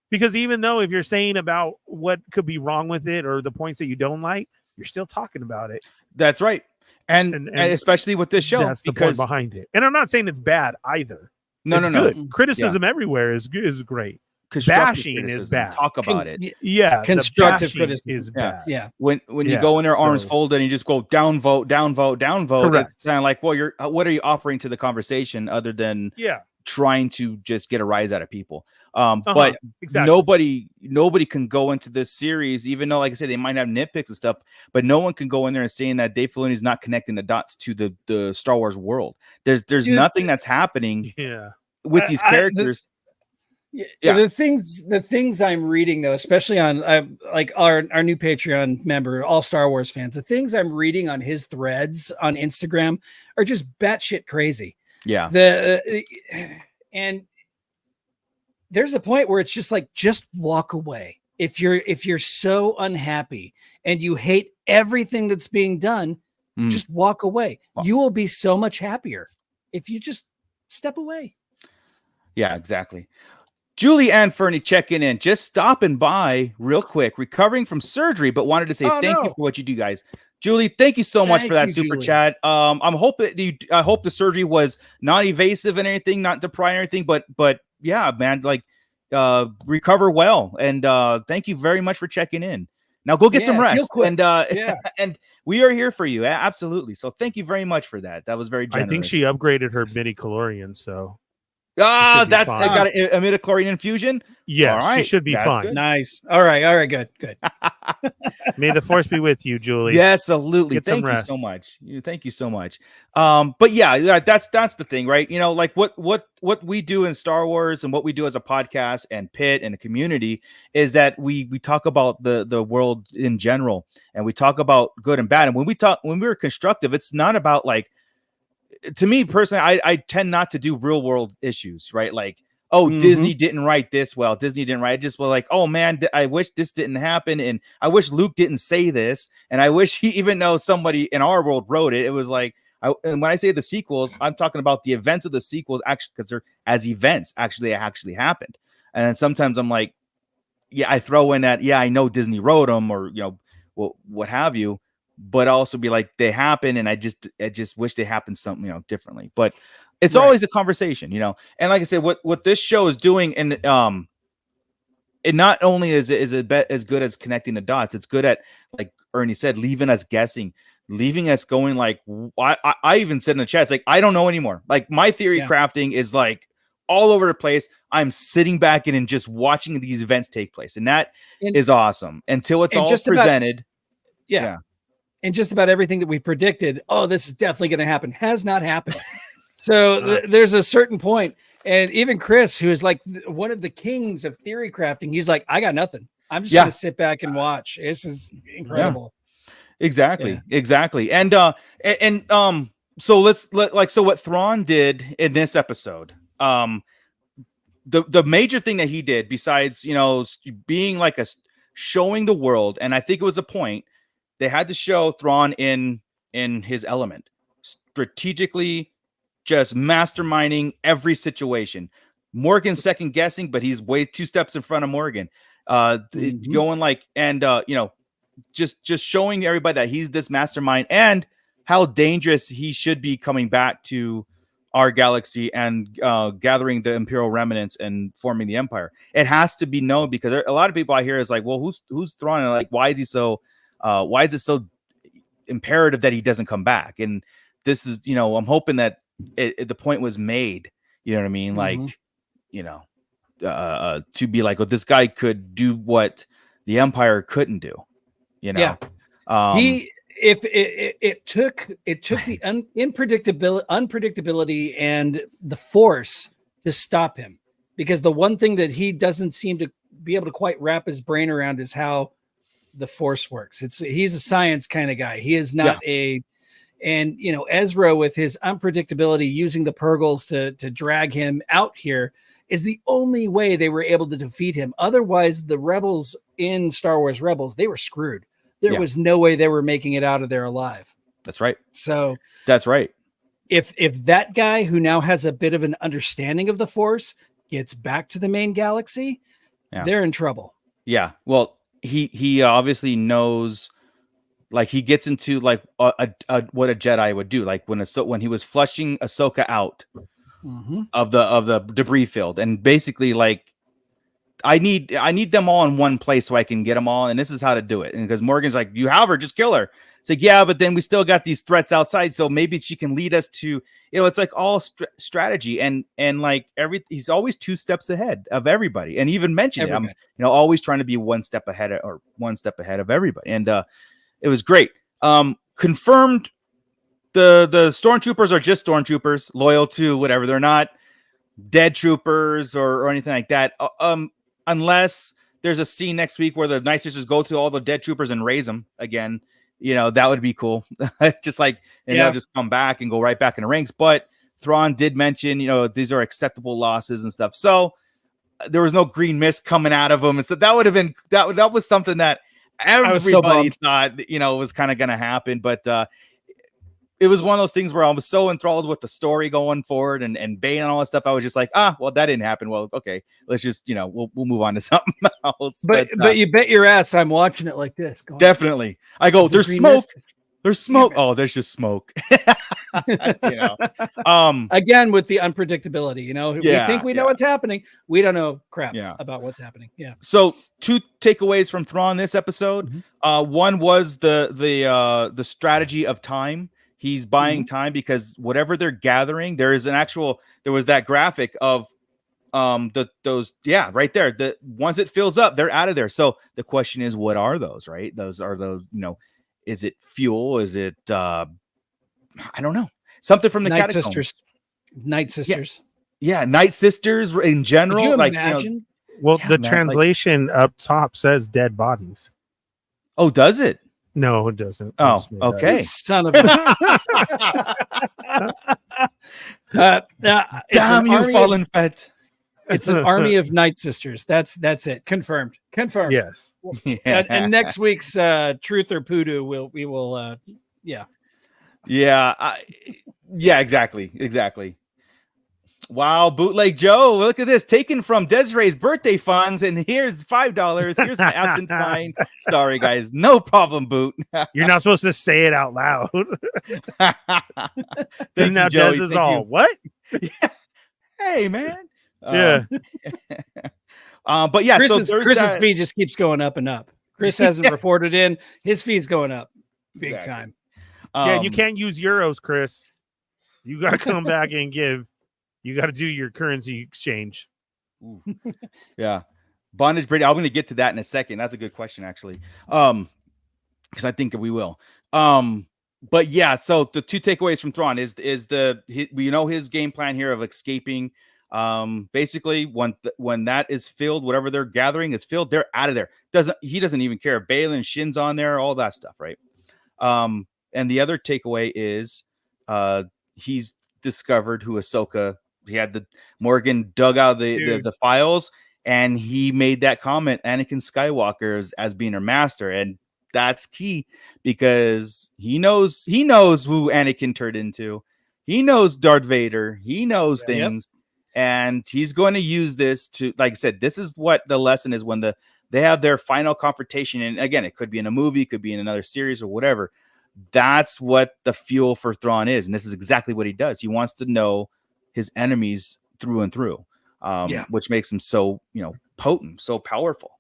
because even though if you're saying about what could be wrong with it or the points that you don't like, you're still talking about it. That's right. And especially with this show. That's the point behind it. And I'm not saying it's bad either. No, it's good. Criticism everywhere is great. Bashing is bad. Talk about it. Yeah. Constructive criticism is bad. Yeah. When you go in their arms folded and you just go downvote, downvote, downvote. Correct. It's kind of like, well, what are you offering to the conversation other than trying to just get a rise out of people? But exactly. Nobody can go into this series, even though, like I said, they might have nitpicks and stuff, but no one can go in there and saying that Dave Filoni is not connecting the dots to the Star Wars world. There's nothing that's happening with these characters. The things I'm reading though, especially on like our new Patreon member, all Star Wars fans, the things I'm reading on his threads on Instagram are just batshit crazy. Yeah. And there's a point where it's just like, just walk away. If you're so unhappy and you hate everything that's being done, just walk away. You will be so much happier if you just step away. Yeah, exactly. Julie Ann Fernie checking in, just stopping by real quick, recovering from surgery, but wanted to say thank you for what you do, guys. Julie, thank you so much for that super chat. I hope the surgery was non-evasive and anything, not depriving anything, but yeah, man, like recover well. And thank you very much for checking in. Now go get some rest. And and we are here for you. Absolutely. So thank you very much for that. That was very generous. I think she upgraded her midi-chlorian, so I got a midichlorian infusion. Yeah, right. She should be fine. Good. Nice. All right, good. May the force be with you, Julie. Yeah, absolutely. Thank you so much. Thank you so much. But yeah, that's the thing, right? Like what we do in Star Wars and what we do as a podcast and Pit and the community is that we talk about the world in general, and we talk about good and bad. And when we're constructive, it's not about like, to me personally, I tend not to do real world issues, right? Like, Disney didn't write this well. Disney didn't write it. Just like, oh man, I wish this didn't happen. And I wish Luke didn't say this. And I wish even though somebody in our world wrote it, it was like, and when I say the sequels, I'm talking about the events of the sequels actually, because they're as events actually happened. And then sometimes I'm like, I throw in that, I know Disney wrote them or, what have you. but also be like they happen, and I just wish they happened something differently. But it's always a conversation, And like I said, what this show is doing, and it not only is it as good as connecting the dots, it's good at, like Ernie said, leaving us guessing, leaving us going like, I even said in the chat, it's like I don't know anymore. Like my theory crafting is like all over the place. I'm sitting back and just watching these events take place, and that is awesome until it's all just presented. And just about everything that we predicted, this is definitely going to happen, has not happened. So there's a certain point, and even Chris, who is like one of the kings of theory crafting, he's like, I got nothing. I'm just going to sit back and watch. This is incredible. Yeah. Exactly. And so so what Thrawn did in this episode, the major thing that he did, besides being like showing the world, and I think it was a point, they had to show Thrawn in his element, strategically, just masterminding every situation. Morgan's second guessing, but he's way 2 steps in front of Morgan. Going like, and just showing everybody that he's this mastermind and how dangerous he should be coming back to our galaxy and gathering the Imperial remnants and forming the Empire. It has to be known, because a lot of people out here is like, well, who's Thrawn? Like, why is he so? Why is it so imperative that he doesn't come back? And this is, I'm hoping that the point was made. You know what I mean? Like, to be like, this guy could do what the Empire couldn't do. It took the unpredictability and the Force to stop him, because the one thing that he doesn't seem to be able to quite wrap his brain around is how the Force works. He's a science kind of guy. He is not and Ezra, with his unpredictability, using the Purgles to drag him out here, is the only way they were able to defeat him. Otherwise, the rebels in Star Wars Rebels, they were screwed. There was no way they were making it out of there alive. That's right. So that's right. If that guy, who now has a bit of an understanding of the Force, gets back to the main galaxy, they're in trouble. Yeah. Well, he obviously knows, like he gets into like what a Jedi would do, like when he was flushing Ahsoka out of the debris field, and basically like, I need them all in one place so I can get them all, and this is how to do it. And because Morgan's like, you have her, just kill her. It's like, yeah, but then we still got these threats outside, so maybe she can lead us to, it's like all strategy, and like he's always 2 steps ahead of everybody, and even mentioned it. I'm always trying to be 1 step ahead of everybody, and it was great. Confirmed the stormtroopers are just stormtroopers, loyal to whatever. They're not dead troopers or anything like that. Unless there's a scene next week where the Night Sisters go to all the dead troopers and raise them again, that would be cool. Just like, they'll just come back and go right back in the ranks. But Thrawn did mention, these are acceptable losses and stuff. So there was no green mist coming out of them. And so that would have been, that was something that everybody thought, was kind of going to happen. But it was one of those things where I was so enthralled with the story going forward and Bane and all that stuff. I was just like, well, that didn't happen. Well, okay, let's just, we'll move on to something else. But you bet your ass I'm watching it like this. Definitely. I go, there's smoke. There's smoke. Oh, there's just smoke. Again, with the unpredictability, we think we know what's happening. We don't know crap about what's happening. Yeah. So 2 takeaways from Thrawn this episode. One was the strategy of time. He's buying time, because whatever they're gathering, there was that graphic of those right there. The once it fills up, they're out of there. So the question is, what are those, right? Those is it fuel? Is it I don't know. Something from the Night catacombs. Sisters. Night Sisters. Yeah, Night Sisters in general. Could you imagine? The translation up top says dead bodies. Oh, does it? No, it doesn't. Oh, okay. Son of a. Damn you, fallen fat. It's an army of Night Sisters. That's it. Confirmed. Yes. And next week's Truth or Poodoo we will. Yeah, exactly. Wow, Bootleg Joe, look at this. Taken from Desiree's birthday funds, and here's $5. Here's my absent fine. Sorry, guys. No problem, Boot. You're not supposed to say it out loud. Thank now you, Joey. Des is Thank all, you. what? Yeah. Hey, man. Yeah. But yeah, Chris's that... feed just keeps going up and up. Chris hasn't reported in. His feed's going up big time. Yeah, you can't use euros, Chris. You got to come back and give. You got to do your currency exchange. Yeah. Bondage Brady. I'm going to get to that in a second. That's a good question, actually. Because I think we will. But yeah, so the two takeaways from Thrawn is we know his game plan here of escaping. Basically, when that is filled, whatever they're gathering is filled, they're out of there. He doesn't even care if Balin, Shin's on there, all that stuff, right? And the other takeaway is he's discovered who Ahsoka. He had Morgan dug out the files, and he made that comment, Anakin Skywalker as being her master, and that's key because he knows who Anakin turned into. He knows Darth Vader. He knows things, and he's going to use this to, like I said, this is what the lesson is when they have their final confrontation. And again, it could be in a movie, it could be in another series or whatever. That's what the fuel for Thrawn is, and this is exactly what he does. He wants to know his enemies through and through, which makes him so potent, so powerful.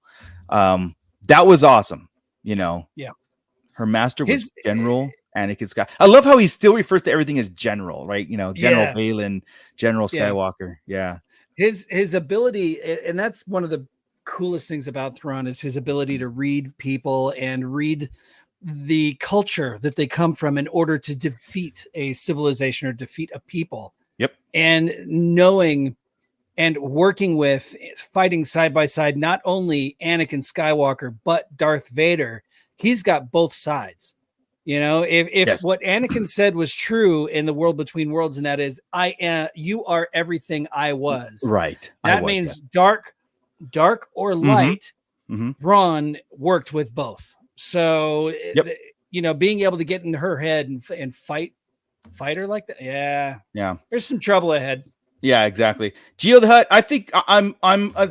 That was awesome. Her master was General Anakin Skywalker. I love how he still refers to everything as General, right? General Balin, General Skywalker. Yeah. His ability, and that's one of the coolest things about Thrawn, is his ability to read people and read the culture that they come from in order to defeat a civilization or defeat a people. Yep. And knowing and working with, fighting side by side, not only Anakin Skywalker, but Darth Vader. He's got both sides. If what Anakin said was true in the world between worlds, and that is, you are everything I was. Right. That means dark or light. Thrawn worked with both. So, being able to get in her head and fight her like that. Yeah. There's some trouble ahead. Yeah, exactly. Geo the Hutt, I think I'm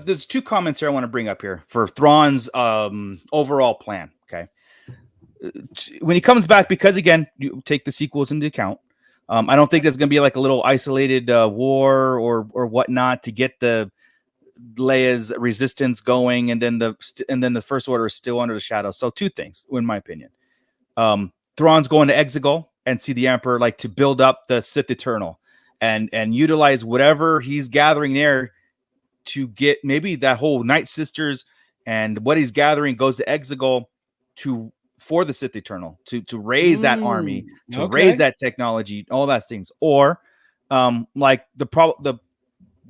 there's two comments here I want to bring up here for Thrawn's overall plan. Okay. When he comes back, because again, you take the sequels into account. I don't think there's going to be like a little isolated war or whatnot to get the Leia's resistance going, and then the First Order is still under the shadow. So two things, in my opinion. Thrawn's going to Exegol and see the Emperor, like to build up the Sith Eternal and utilize whatever he's gathering there to get maybe that whole Night Sisters, and what he's gathering goes to Exegol for the Sith Eternal to raise that army, to raise that technology, all those things. Or like the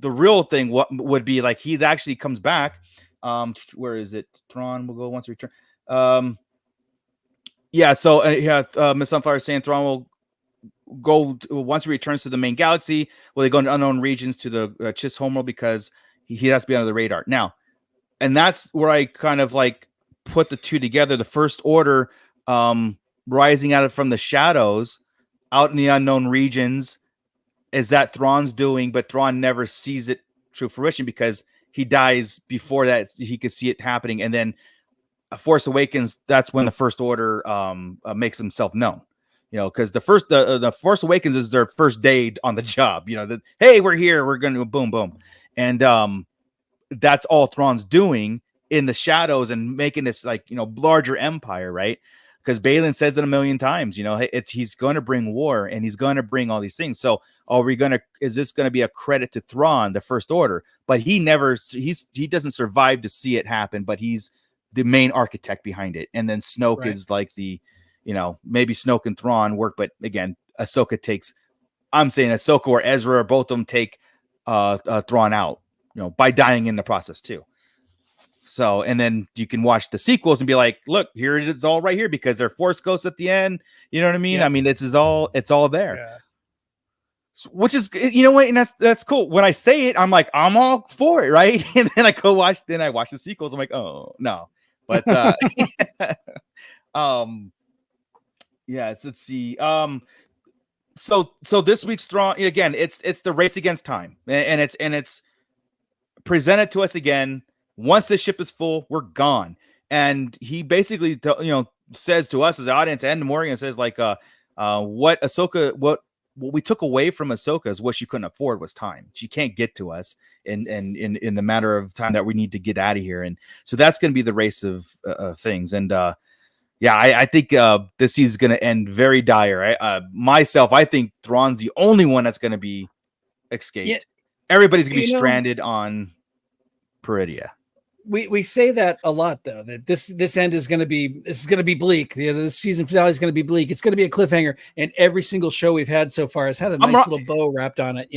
real thing would be like he's actually comes back. Where is it? Thrawn will go once return. Miss Sunflower is saying Thrawn will go once he returns to the main galaxy. Will they go into unknown regions to the Chiss homeworld because he has to be under the radar now? And that's where I kind of like put the two together. The First Order rising out from the shadows out in the unknown regions is that Thrawn's doing, but Thrawn never sees it to fruition because he dies before that he could see it happening. And then Force Awakens, that's when the First Order makes himself known. Because the Force Awakens is their first day on the job. Hey, we're here, we're gonna boom boom, and that's all Thrawn's doing in the shadows and making this larger empire, right? Because Balin says it a million times. He's going to bring war and he's going to bring all these things. So is this going to be a credit to Thrawn, the First Order? But he doesn't survive to see it happen. But he's the main architect behind it. And then Snoke is like maybe Snoke and Thrawn work, but again, I'm saying Ahsoka or Ezra or both of them take Thrawn out, by dying in the process too. So, and then you can watch the sequels and be like, look, here it is all right here because they're Force Ghosts at the end. You know what I mean? Yeah. I mean, it's all there. Yeah. So, which is, and that's cool. When I say it, I'm like, I'm all for it, right? And then I watch the sequels. I'm like, oh no. But let's see. So this week's Thrawn again. It's the race against time, and it's presented to us again. Once the ship is full, we're gone. And he basically, says to us as the audience, and Morgan says like, what Ahsoka, what we took away from Ahsoka is what she couldn't afford was time. She can't get to us in the matter of time that we need to get out of here. And so that's going to be the race of things. And yeah, I think this season is going to end very dire. I think Thrawn's the only one that's going to be escaped. Yeah. Everybody's going to be stranded on Peridia. We say that a lot though, that this end is going to be bleak. This season finale is going to be bleak. It's going to be a cliffhanger, and every single show we've had so far has had a nice little bow wrapped on it.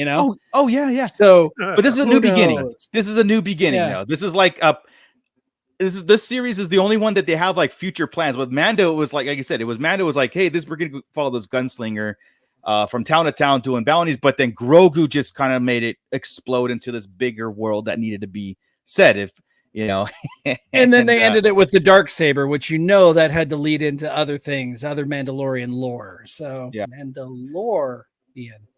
Oh yeah. So, but this is a new beginning. This is a new beginning. Though this is like this series is the only one that they have like future plans. With Mando, it was like I said, Mando was like, hey, we're going to follow this gunslinger from town to town doing bounties, but then Grogu just kind of made it explode into this bigger world that needed to be said. And then they ended it with the Darksaber, which that had to lead into other things, other Mandalorian lore. So yeah. Mandalorian,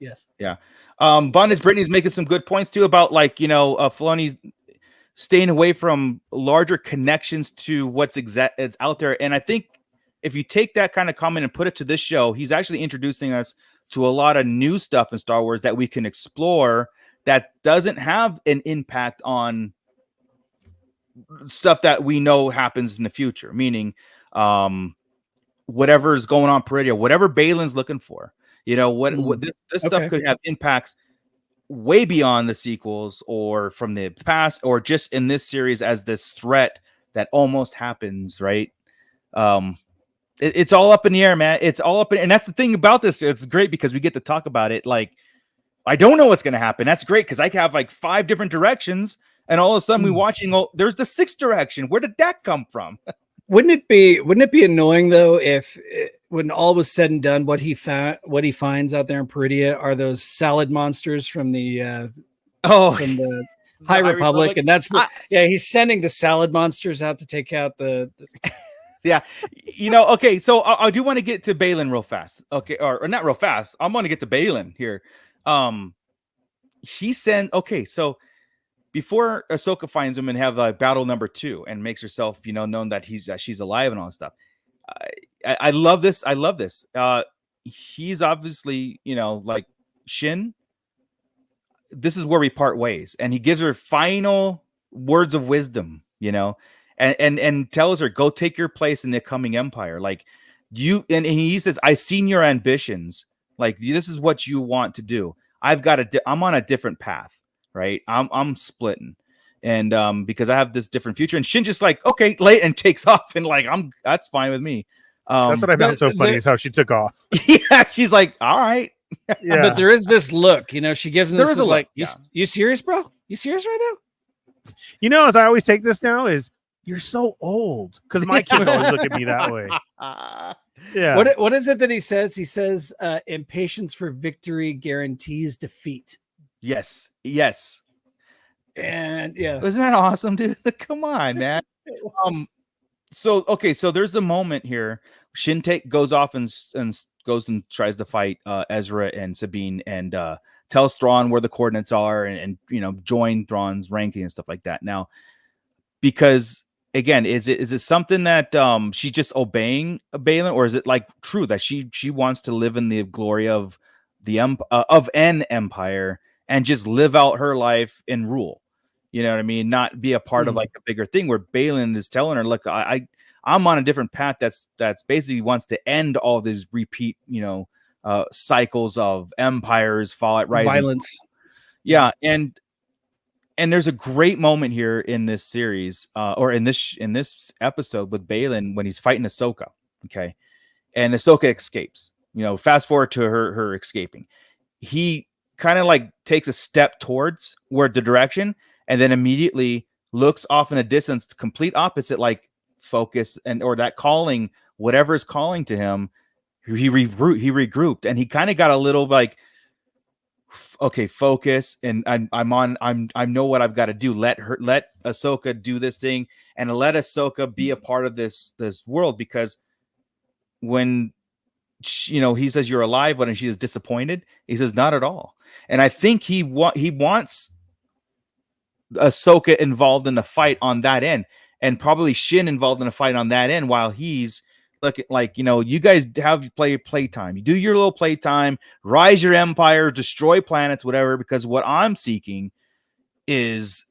yes. Yeah. Bondage Brittany's making some good points too about Filoni staying away from larger connections to what's out there. And I think if you take that kind of comment and put it to this show, he's actually introducing us to a lot of new stuff in Star Wars that we can explore that doesn't have an impact on stuff that we know happens in the future, meaning whatever is going on Peridia, whatever Balin's looking for, what this stuff could have impacts way beyond the sequels or from the past or just in this series as this threat that almost happens, right? It's all up in the air, man. It's all up in, and that's the thing about this. It's great because we get to talk about it. Like, I don't know what's going to happen. That's great because I have like 5 different directions. And all of a sudden, we're watching. Oh, there's the 6th direction. Where did that come from? Wouldn't it be annoying though if, when all was said and done, what he finds out there in Peridia are those salad monsters from the High Republic, and that's what, he's sending the salad monsters out to take out the yeah, okay. So I do want to get to Balin real fast. Okay, or not real fast. I'm going to get to Balin here. So. Before Ahsoka finds him and have battle number 2 and makes herself, known that she's alive and all that stuff. I love this. I love this. He's obviously, like Shin. This is where we part ways, and he gives her final words of wisdom, and tells her, go take your place in the coming empire. Like and he says, I've seen your ambitions. Like, this is what you want to do. I'm on a different path. Right, I'm splitting, and because I have this different future, and Shin just like late and takes off, and like that's fine with me. That's what I found so funny is how she took off. Yeah, she's like, all right. Yeah, but there is this look, she gives him this like, you serious, bro? You serious right now? As I always take this now is you're so old because my kids always look at me that way. Yeah. What is it that he says? He says, impatience for victory guarantees defeat. Yes. And yeah, isn't that awesome, dude? Come on, man. So there's the moment here. Shin goes off and goes and tries to fight Ezra and Sabine and tells Thrawn where the coordinates are and join Thrawn's ranking and stuff like that. Now, because again, is it something that she's just obeying Balin, or is it like true that she wants to live in the glory of of an empire and just live out her life and rule? You know what I mean? Not be a part of like a bigger thing where Balin is telling her, look, I'm on a different path that's basically wants to end all these repeat, cycles of empires, fallout, rising, violence. Yeah. And there's a great moment here in this series, or in this episode with Balin when he's fighting Ahsoka. Okay. And Ahsoka escapes, fast forward to her escaping. He kind of like takes a step towards where the direction, and then immediately looks off in a distance, complete opposite, like focus or that calling, whatever is calling to him. He regrouped, and he kind of got a little like, okay, focus, and I know what I've got to do. Let Ahsoka do this thing, and let Ahsoka be a part of this world, because when he says you're alive, but she is disappointed. He says not at all. And I think he wants Ahsoka involved in the fight on that end, and probably Shin involved in a fight on that end, while he's like you guys have playtime. You do your little playtime, rise your empire, destroy planets, whatever. Because what I'm seeking is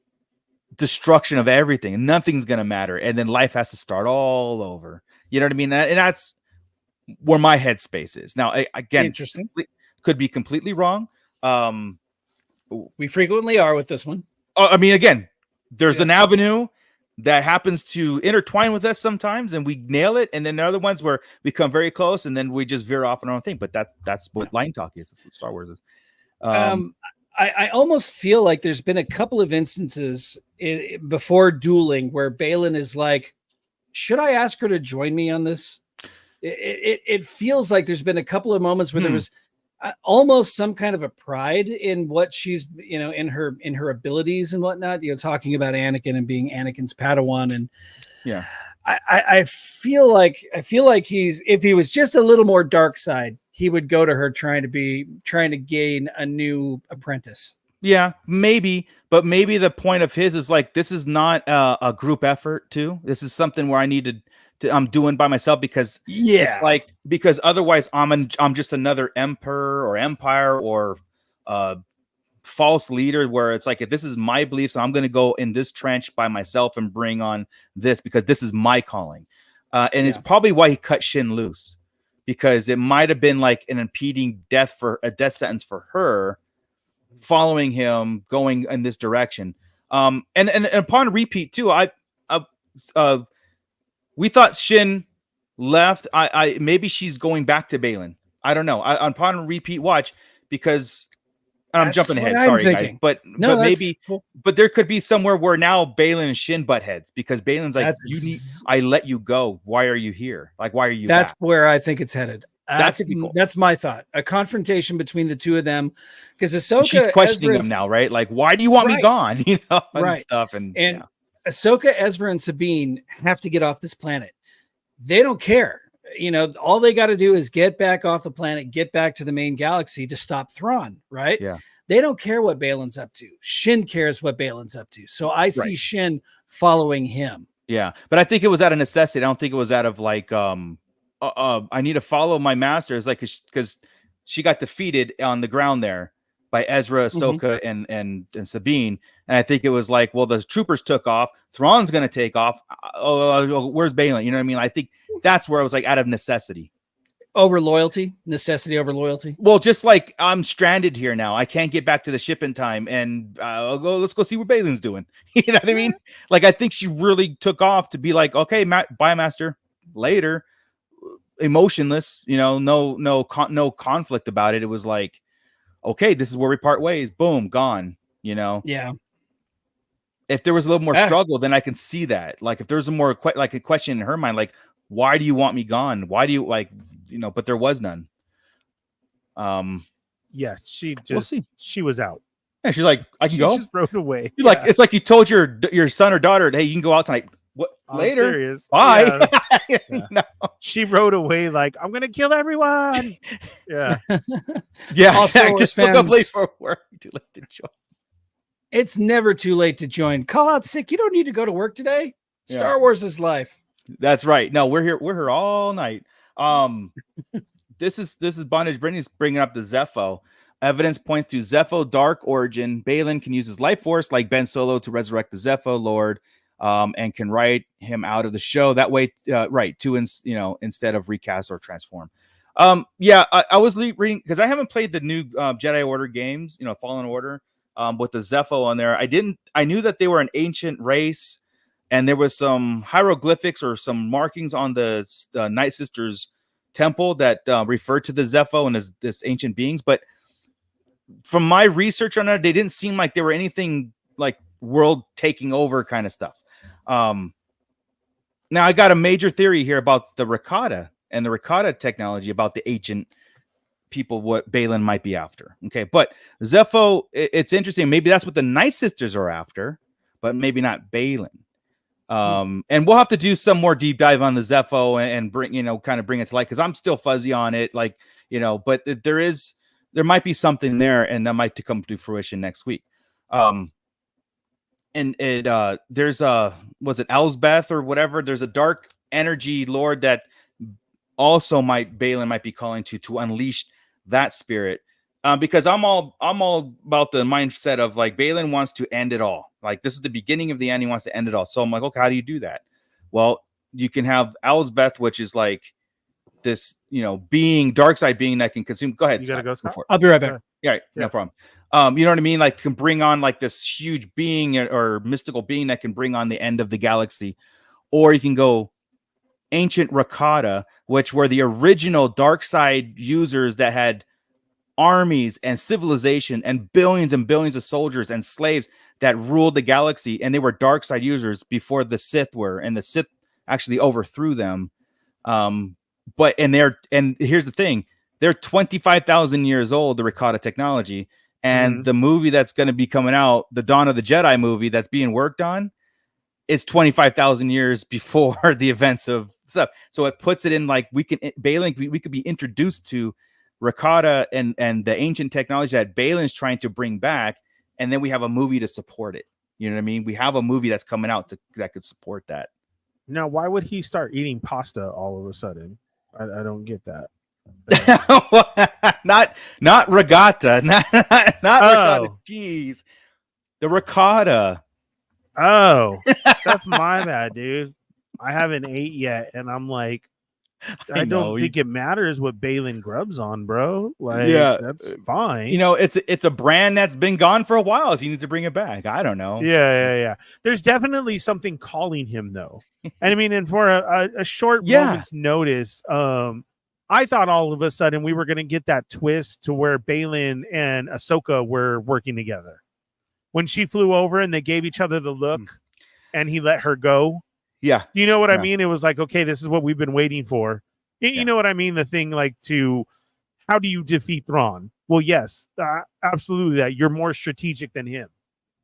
destruction of everything, and nothing's gonna matter, and then life has to start all over. You know what I mean? And that's where my headspace is now. Again, Interesting. Could be completely wrong. We frequently are with this one. I mean, again, there's an avenue that happens to intertwine with us sometimes, and we nail it, and then there are other ones where we come very close, and then we just veer off on our own thing. But that's what line talk is. That's what Star Wars is. I almost feel like there's been a couple of instances before dueling where Baylan is like, should I ask her to join me on this? It feels like there's been a couple of moments where there was almost some kind of a pride in what she's, in her abilities and whatnot, talking about Anakin and being Anakin's Padawan. And I feel like if he was just a little more dark side, he would go to her trying to gain a new apprentice. Yeah, maybe. But maybe the point of his is like, this is not a group effort too. This is something where I need I'm doing by myself, because it's like, because otherwise I'm just another emperor or empire or false leader, where it's like, if this is my beliefs, I'm going to go in this trench by myself and bring on this, because this is my calling. And it's probably why he cut Shin loose, because it might have been like an impeding death sentence for her, following him, going in this direction. And upon repeat too, we thought Shin left. Maybe she's going back to Baylan. I don't know. Upon repeat watch, because I'm jumping ahead. Sorry, guys, but maybe, but there could be somewhere where now Baylan and Shin butt heads, because Baylan's like, I let you go. Why are you here? Like, why are you? That's back? Where I think it's headed. That's my thought. A confrontation between the two of them, because Ahsoka, she's questioning him now, right? Like, why do you want me gone? And stuff, and Ahsoka, Ezra, and Sabine have to get off this planet. They don't care. All they got to do is get back off the planet, get back to the main galaxy to stop Thrawn, right? Yeah. They don't care what Baylan's up to. Shin cares what Baylan's up to. So I see Shin following him. Yeah. But I think it was out of necessity. I don't think it was out of like, I need to follow my masters, like, because she got defeated on the ground there by Ezra, Ahsoka, and Sabine. And I think it was like, well, the troopers took off. Thrawn's going to take off. Where's Baylan? You know what I mean? I think that's where I was like, out of necessity. Over loyalty? Necessity over loyalty? Well, just like, I'm stranded here now. I can't get back to the ship in time. And let's go see what Baylan's doing. You know what I mean? Like, I think she really took off to be like, okay, bye, master. Later. Emotionless, no conflict about it. It was like, okay, this is where we part ways. Boom, gone. Yeah. If there was a little more struggle, then I can see that. Like, if there's a more like a question in her mind, like, why do you want me gone? Why do you but there was none. Yeah, she was out. Yeah, she's like, I can go. She just rode away. Like, it's like you told your son or daughter, hey, you can go out tonight. What? Later. Serious. Bye. Yeah. No. She rode away like, I'm gonna kill everyone. Yeah. Yeah. Also, just look up late for work. Too late to join. It's never too late to join. Call out sick. You don't need to go to work today. Star Wars is life. That's right. No, we're here all night. This is Bondage. Brittany's bringing up the Zepho. Evidence points to Zepho dark origin. Baylan can use his life force like Ben Solo to resurrect the Zepho Lord. And can write him out of the show that way, instead of recast or transform. I was reading, because I haven't played the new Jedi Order games, Fallen Order, with the Zepho on there. I knew that they were an ancient race, and there was some hieroglyphics or some markings on the Night Sisters temple that referred to the Zepho and as this ancient beings. But from my research on it, they didn't seem like they were anything like world taking over kind of stuff. Now I got a major theory here about the Rakata and the Rakata technology, about the ancient people, what Baylan might be after. Okay, but Zepho, it's interesting. Maybe that's what the Night Sisters are after, but maybe not Baylan. And we'll have to do some more deep dive on the Zepho and bring, kind of bring it to light, because I'm still fuzzy on it, like, but there might be something there, and that might come to fruition next week. And there's was it Elsbeth or whatever? There's a dark energy lord that also Balin might be calling to unleash that spirit. Because I'm all about the mindset of like Balin wants to end it all. Like this is the beginning of the end. He wants to end it all. So I'm like, okay, how do you do that? Well, you can have Elsbeth, which is like this, being, dark side being that can consume. Go ahead. You gotta go, Scott. I'll be right back. Yeah, no problem. You know what I mean? Like can bring on like this huge being or mystical being that can bring on the end of the galaxy. Or you can go ancient Rakata, which were the original dark side users that had armies and civilization and billions of soldiers and slaves that ruled the galaxy, and they were dark side users before the Sith were, and the Sith actually overthrew them. And here's the thing, they're 25,000 years old, the Rakata technology, and the movie that's going to be coming out, the Dawn of the Jedi movie that's being worked on, it's 25,000 years before the events of stuff. So it puts it in like we could be introduced to Rakata and the ancient technology that Balin's trying to bring back, and then we have a movie to support it. You know what I mean? We have a movie that's coming out that could support that. Now, why would he start eating pasta all of a sudden? I don't get that. not regatta, not regatta cheese. The ricotta. Oh, that's my bad, dude. I haven't ate yet, and I'm like, I don't think it matters what Balin grubs on, bro. Like, that's fine. It's a brand that's been gone for a while, so you need to bring it back. I don't know. Yeah. There's definitely something calling him, though. And I mean, and for a short moment's notice, I thought all of a sudden we were going to get that twist to where Balin and Ahsoka were working together. When she flew over and they gave each other the look and he let her go. Yeah. You know what I mean? It was like, okay, this is what we've been waiting for. You know what I mean? The thing like how do you defeat Thrawn? Well, yes, absolutely. That you're more strategic than him.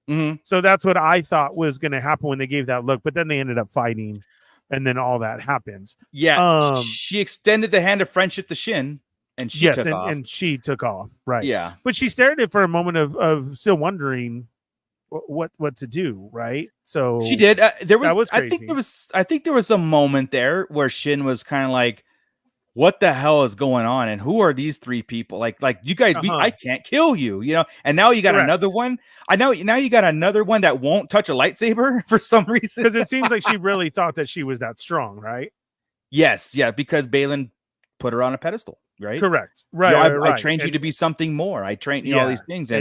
Mm-hmm. So that's what I thought was going to happen when they gave that look. But then they ended up fighting and then all that happens. Yeah. She extended the hand of friendship to Shin. And she took off. And she took off. Right. Yeah. But she stared at it for a moment of still wondering what to do, right? So she did. That was crazy. I think there was a moment there where Shin was kind of like, what the hell is going on? And who are these three people? Like you guys, I can't kill you, and now you got another one. Now you got another one that won't touch a lightsaber for some reason. Because it seems like she really thought that she was that strong, right? Yes. Yeah. Because Balin put her on a pedestal, right? Correct. Right. I trained you to be something more. I trained all these things.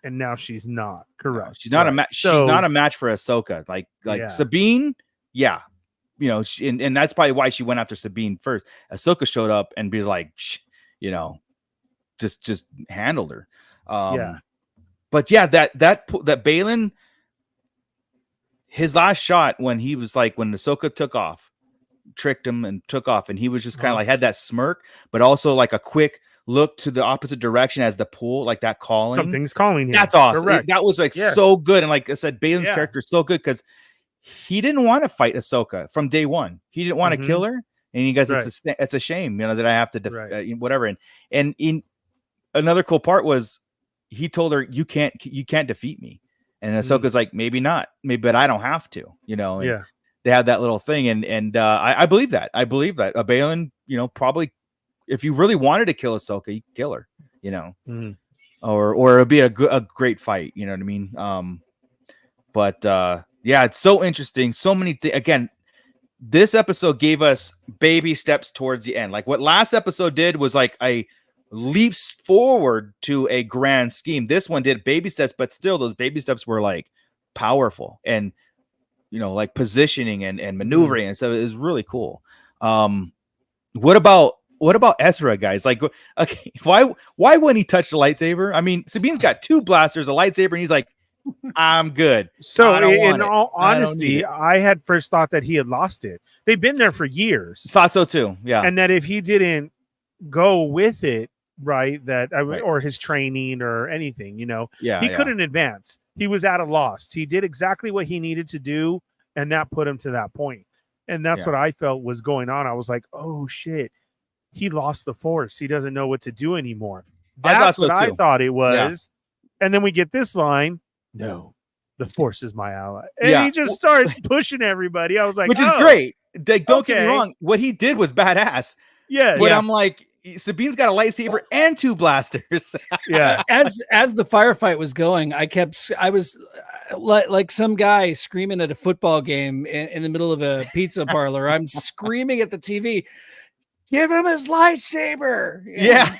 And now she's not. Correct. She's not a match. She's not a match for Ahsoka. Like Sabine. Yeah. And that's probably why she went after Sabine first. Ahsoka showed up and be like, just handled her. But yeah, that Balin, his last shot when he was like, when Ahsoka took off, tricked him and took off, and he was just kind of like had that smirk, but also like a quick look to the opposite direction as the pool, like that calling. Something's calling him. That's awesome. That was like so good. And like I said, Balin's character is so good because he didn't want to fight Ahsoka from day one. He didn't want to kill her, and he goes, "It's a shame, that I have to whatever." And in another cool part was he told her, "You can't defeat me," and Ahsoka's like, "Maybe not, but I don't have to," And they have that little thing, and I believe that. I believe that Balin, probably. If you really wanted to kill Ahsoka, you could kill her, or it'd be a great fight. You know what I mean? But it's so interesting. So many things. Again, this episode gave us baby steps towards the end. Like what last episode did was like a leaps forward to a grand scheme. This one did baby steps, but still those baby steps were like powerful and, like positioning and maneuvering. And so it was really cool. What about Ezra, guys? Like, okay, why wouldn't he touch the lightsaber? I mean, Sabine's got two blasters, a lightsaber, and he's like, I'm good. So in all honesty, I had first thought that he had lost it. They've been there for years. Thought so too. Yeah. And that if he didn't go with it, right, or his training or anything, he couldn't advance. He was at a loss. He did exactly what he needed to do and that put him to that point. And that's what I felt was going on. I was like, oh shit, he lost the Force. He doesn't know what to do anymore. That's what I thought it was. Yeah. And then we get this line, no, the Force is my ally. And he just starts pushing everybody. I was like, which is great. Don't get me wrong. What he did was badass. Yeah. But I'm like, Sabine's got a lightsaber and 2 blasters. Yeah. As the firefight was going, I was like some guy screaming at a football game in the middle of a pizza parlor. I'm screaming at the TV, give him his lightsaber. Yeah.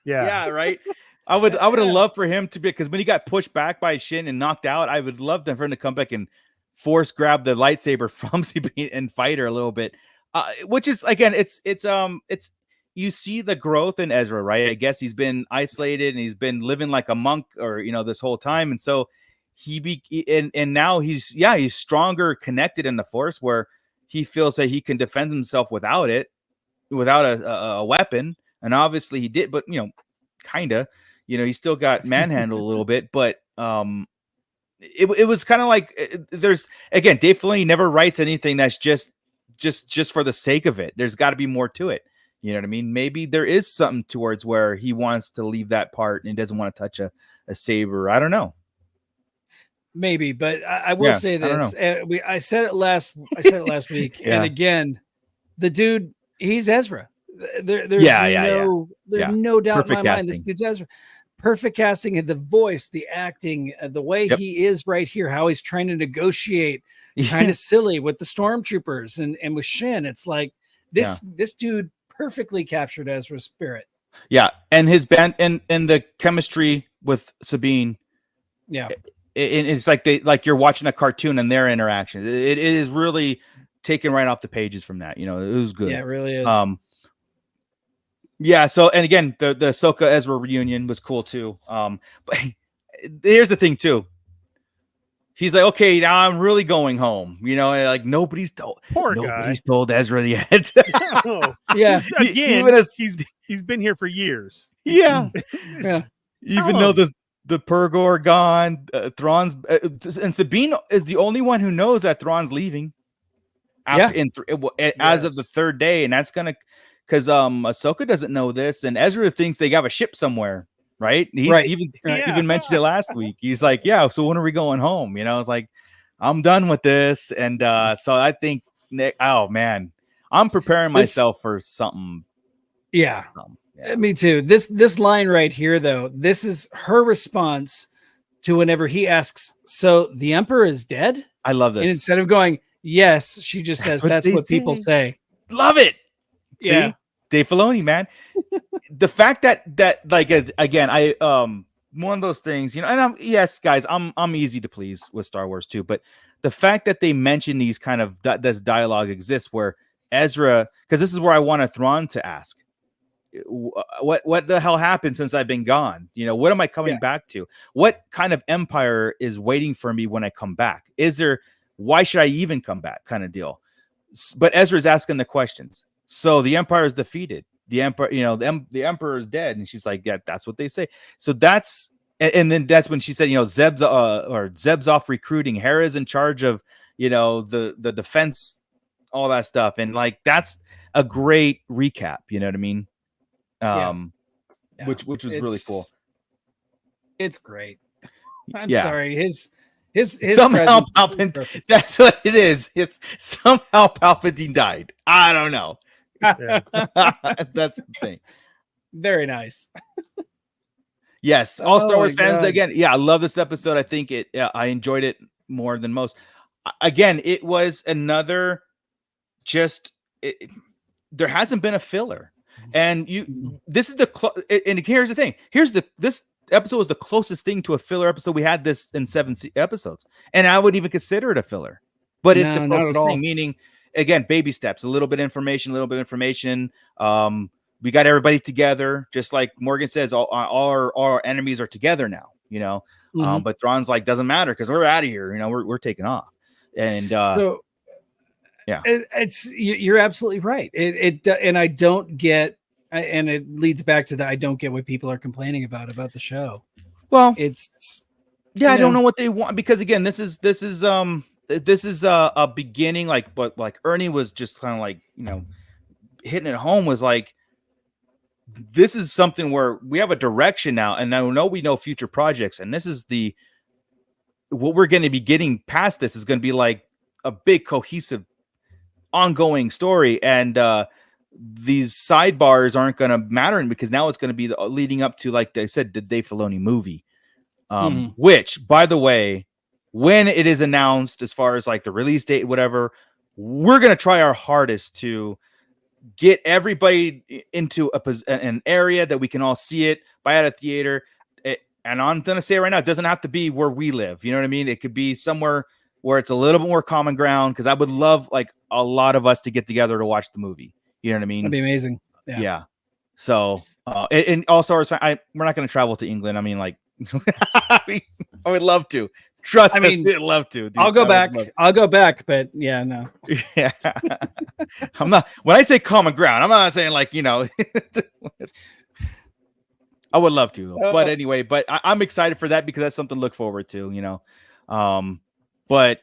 Yeah. Right. I would have loved for him to be, because when he got pushed back by Shin and knocked out, I would love for him to come back and force grab the lightsaber from Sabine and fight her a little bit. Which is, again, it's you see the growth in Ezra, right? I guess he's been isolated and he's been living like a monk, or this whole time, and so and now he's stronger, connected in the Force, where he feels that he can defend himself without a weapon, and obviously he did, but kinda, he still got manhandled a little bit, but it was kind of like, there's, again, Dave Filoni never writes anything that's just for the sake of it. There's got to be more to it. You know what I mean? Maybe there is something towards where he wants to leave that part and he doesn't want to touch a saber. I don't know. Maybe, but I will say this. I said it last week, and again, the dude, he's Ezra. There's no doubt in my mind. This dude's Ezra. Perfect casting, and the voice, the acting, the way he is right here, how he's trying to negotiate, kind of silly with the stormtroopers and with Shin. It's like this dude perfectly captured Ezra's spirit. Yeah, and his band and the chemistry with Sabine. Yeah, it's like you're watching a cartoon and their interaction. It is really taken right off the pages from that. It was good. Yeah, it really is. Yeah. So, and again, the Ahsoka Ezra reunion was cool too. But here's the thing too. He's like, okay, now I'm really going home. Like nobody's told Ezra yet. Yeah. Again, he's been here for years. Yeah. Yeah. Even though the Purgo are gone, Thrawn's and Sabine is the only one who knows that Thrawn's leaving. As of the 3rd day, and that's gonna. Because Ahsoka doesn't know this, and Ezra thinks they have a ship somewhere, right? He even mentioned it last week. He's like, yeah, so when are we going home? It's like, I'm done with this. And so I think, oh, man, I'm preparing myself for something. Yeah, me too. This line right here, though, this is her response to whenever he asks, so the Emperor is dead? I love this. And instead of going, yes, she just says, that's what people say. Love it. See? Yeah, Dave Filoni, man. The fact that like, as again, I one of those things, and guys, I'm easy to please with Star Wars too, but the fact that they mention these kind of this dialogue exists where Ezra, because this is where I want a Thrawn to ask, what the hell happened since I've been gone? What am I coming back to? What kind of empire is waiting for me when I come back? Why should I even come back? Kind of deal. But Ezra's asking the questions. So the Empire is defeated. The Emperor, the Emperor is dead. And she's like, yeah, that's what they say. So and then that's when she said, Zeb's off recruiting. Hera's in charge of, the defense, all that stuff. And like, that's a great recap. You know what I mean? Which was really cool. It's great. I'm sorry. His somehow Palpatine. That's what it is. It's somehow Palpatine died. I don't know. That's the thing. Very nice. Yes, all Star Wars fans again. Yeah, I love this episode. I think I enjoyed it more than most. Again, it was another. There hasn't been a filler, and this is and here's the thing. This episode was the closest thing to a filler episode we had this in 7 episodes, and I would even consider it a filler. But it's the closest thing, meaning. Again, baby steps, a little bit of information. We got everybody together. Just like Morgan says, all our enemies are together now, but Thrawn's like, doesn't matter because we're out of here. We're taking off. And you're absolutely right. And I don't get, and it leads back to I don't get what people are complaining about the show. Well, it's, I don't know what they want because again, this is this is a beginning, like, but like Ernie was just kind of like, hitting it home, was like, this is something where we have a direction now, and I know we know future projects, and this is what we're going to be getting past. This is going to be like a big cohesive ongoing story, and these sidebars aren't going to matter, because now it's going to be leading up to, like they said, the Dave Filoni movie, which, by the way, when it is announced, as far as like the release date, whatever, we're going to try our hardest to get everybody into an area that we can all see it, buy at a theater. And I'm going to say right now, it doesn't have to be where we live. You know what I mean? It could be somewhere where it's a little bit more common ground, because I would love, like, a lot of us to get together to watch the movie. You know what I mean? That'd be amazing. Yeah. So, and also, we're not going to travel to England. I mean, like, I would love to. Trust me, I'd love to. Dude. I'll go back, but yeah, no. Yeah. I'm not, when I say common ground, I'm not saying like, I would love to, but anyway, I'm excited for that, because that's something to look forward to, but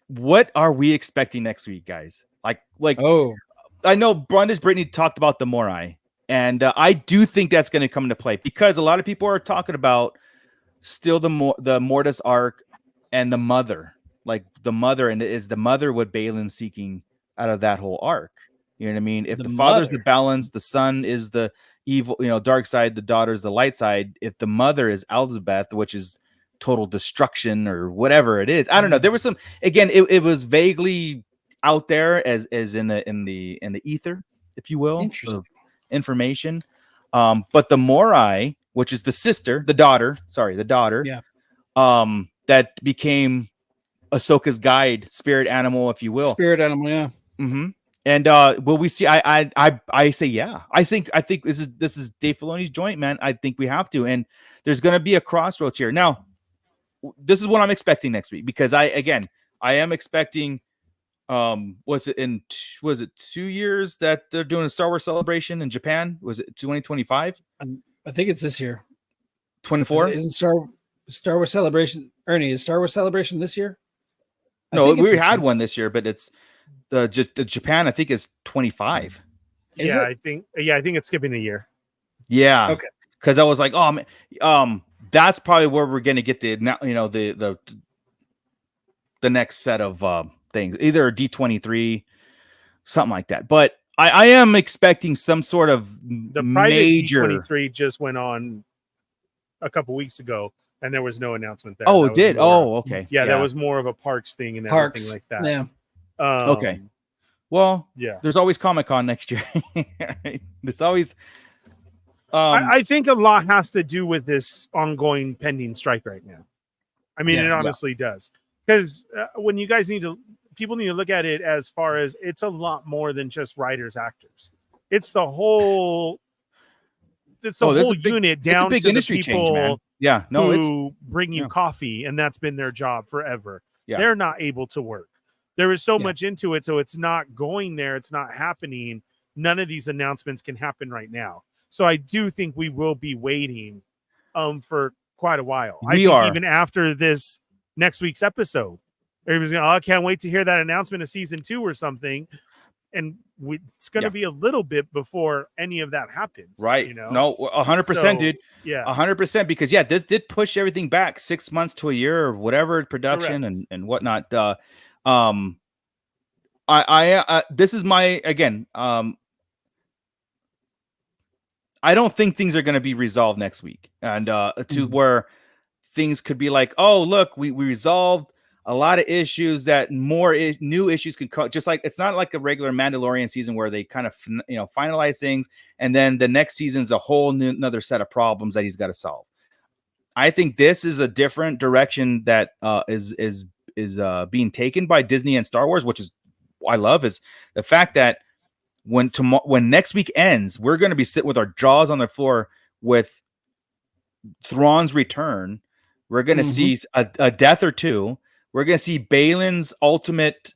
what are we expecting next week, guys? Like, I know Brittany talked about the Morai, and I do think that's going to come into play, because a lot of people are talking about still the Mortis arc and the mother, and is the mother what Balin's seeking out of that whole arc? You know what I mean? If the father's the balance, the son is the evil, dark side, the daughter's the light side. If the mother is Elizabeth, which is total destruction or whatever it is, I don't know. There was some, again, it was vaguely out there as in the ether, if you will, of information. But the Morai, which is the daughter, yeah, that became Ahsoka's guide, spirit animal, if you will. Spirit animal, yeah. Mm-hmm. And will we see? I say yeah. I think this is Dave Filoni's joint, man. I think we have to, and there's going to be a crossroads here. Now, this is what I'm expecting next week, because I am expecting. Was it 2 years that they're doing a Star Wars celebration in Japan? Was it 2025? I think it's this year. 24? Isn't Star Wars Celebration, Ernie, is Star Wars Celebration this year? No, we had one this year, but it's the Japan, I think, is 25. I think it's skipping a year. Yeah. Okay. Because I was like, oh man, that's probably where we're gonna get the next set of things, either D23, something like that. But I am expecting some sort of the private D23 just went on a couple weeks ago, and there was no announcement there. Oh, it did. Okay. Yeah, that was more of a parks thing and everything like that. Yeah. Okay. Well, yeah. There's always Comic-Con next year. There's always. I think a lot has to do with this ongoing pending strike right now. I mean, it honestly does, because when you guys people need to look at it as far as it's a lot more than just writers, actors. It's the whole. It's the whole unit down to the people. Who bring you coffee, and that's been their job forever. Yeah. They're not able to work. There is so much into it, so it's not going there. It's not happening. None of these announcements can happen right now. So I do think we will be waiting for quite a while. I think even after this next week's episode, everybody's going, I can't wait to hear that announcement of season 2 or something. And it's going to be a little bit before any of that happens. Right. No, 100%, dude. Yeah. 100%, because this did push everything back 6 months to a year or whatever, production and whatnot. This is my, again, I don't think things are going to be resolved next week, and to where things could be like, oh, look, we resolved a lot of issues, that more new issues could come. Just like, it's not like a regular Mandalorian season where they kind of finalize things, and then the next season's a whole another set of problems that he's got to solve. I think this is a different direction that is being taken by Disney and Star Wars, which is I love, is the fact that when next week ends, we're going to be sitting with our jaws on the floor with Thrawn's return. We're going to see a death or two. We're going to see Balin's ultimate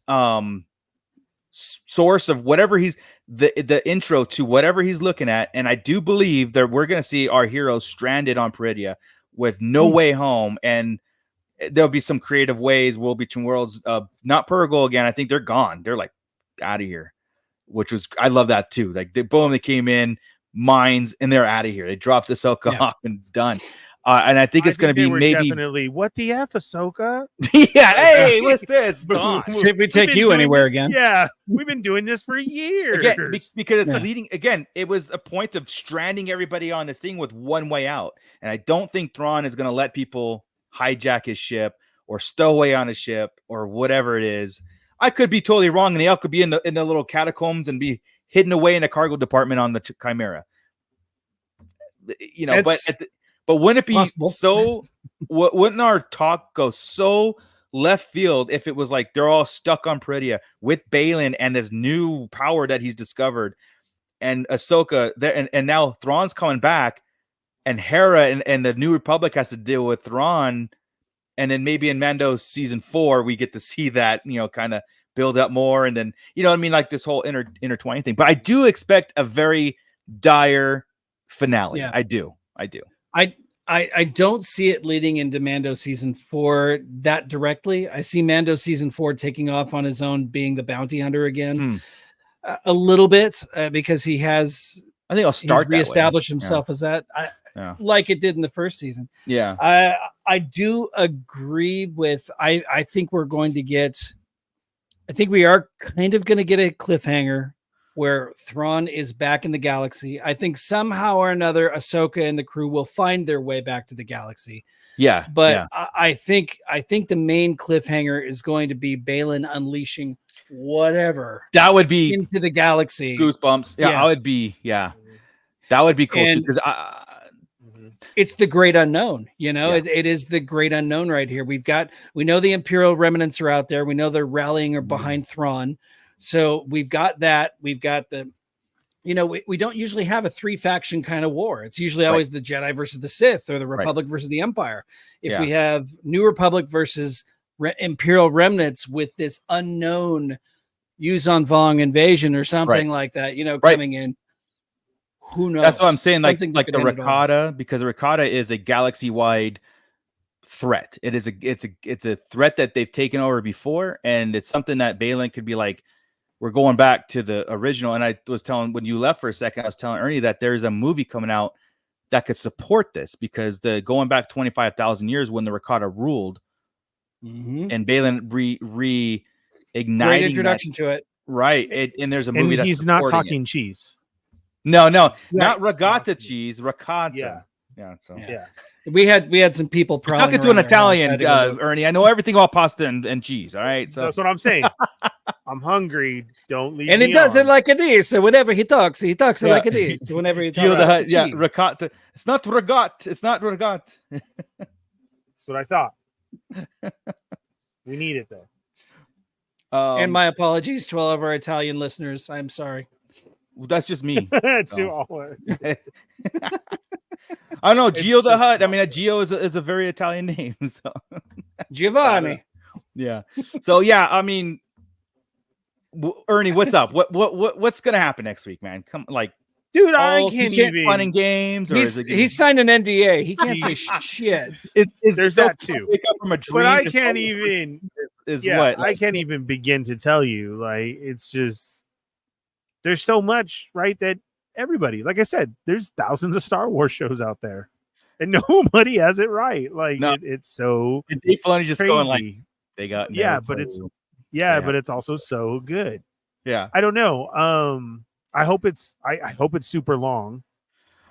source of whatever he's the intro to whatever he's looking at. And I do believe that we're going to see our heroes stranded on Peridia with no way home. And there'll be some creative ways. World Between Worlds, not Purgle again. I think they're gone. They're like out of here, which was, I love that too. Like they came in, mines, and they're out of here. They dropped Ahsoka off and done. And I think it's going to be maybe definitely what the F, Ahsoka. Yeah, hey, what's this? Gone. See if we take you anywhere again. Yeah, we've been doing this for years. Again, because it's leading. Again, it was a point of stranding everybody on this thing with one way out, and I don't think Thrawn is going to let people hijack his ship or stow away on his ship or whatever it is. I could be totally wrong, and they all could be in the little catacombs and be hidden away in a cargo department on the Chimera. You know, but wouldn't it be possible. so? Wouldn't our talk go so left field if it was like they're all stuck on Peridea with Balin and this new power that he's discovered, and Ahsoka there, and now Thrawn's coming back, and Hera and the New Republic has to deal with Thrawn, and then maybe in Mando season 4 we get to see that, you know, kind of build up more, and then, you know what I mean, like this whole intertwining thing. But I do expect a very dire finale. Yeah. I do. I don't see it leading into Mando season 4 that directly. I see Mando season 4 taking off on his own, being the bounty hunter again, a little bit, because he has. I think I'll start reestablish himself as that, like it did in the first season. Yeah, I do agree with. I think we're going to get. I think we are kind of going to get a cliffhanger where Thrawn is back in the galaxy. I think somehow or another, Ahsoka and the crew will find their way back to the galaxy. Yeah. But yeah. I think the main cliffhanger is going to be Balin unleashing whatever. That would be into the galaxy. Goosebumps. Yeah. I would be. Yeah. That would be cool because it's the great unknown, you know, it is the great unknown right here. We know the Imperial remnants are out there. We know they're rallying or behind Thrawn. So we've got that. We've got the, you know, we don't usually have a 3-faction kind of war. It's usually always the Jedi versus the Sith or the Republic versus the Empire. If we have New Republic versus Imperial remnants with this unknown Yuzon Vong invasion or something like that, you know, coming in, who knows? That's what I'm saying. Like the Rakata, because the Rakata is a galaxy-wide threat. It's a threat that they've taken over before, and it's something that Balin could be like, we're going back to the original. And I was telling, when you left for a second, I was telling Ernie that there's a movie coming out that could support this, because the going back 25,000 years when the Rakata ruled, and Balin reigniting great introduction to it. Right. And there's a movie that's he's not talking cheese. No, not regatta cheese, ricotta. Yeah. We had some people talking to an Italian, Ernie. I know everything about pasta and cheese. All right, so that's what I'm saying. I'm hungry. Don't leave. And me he does on. it like it is. So whenever he talks like it is. So whenever he talks, ricotta. It's not regat. It's not regat. That's what I thought. We need it though. And my apologies to all of our Italian listeners. I'm sorry. Well, that's just me. I don't know. Gio the Hutt. I mean, Gio is a very Italian name. So Giovanni. Yeah. So yeah, I mean, Ernie, what's up? What's gonna happen next week, man? Come, like, dude, I can't even fun and games. Or he's signed an NDA. He can't say shit. There's that too. Wake up from a dream, but I can't even. I can't even begin to tell you. Like, it's just. There's so much, right, that everybody, like I said, there's thousands of Star Wars shows out there, and nobody has it right. Like, it's so. And Dave Filoni just crazy. Going like they got but it's also so good. Yeah, I don't know. I hope it's super long.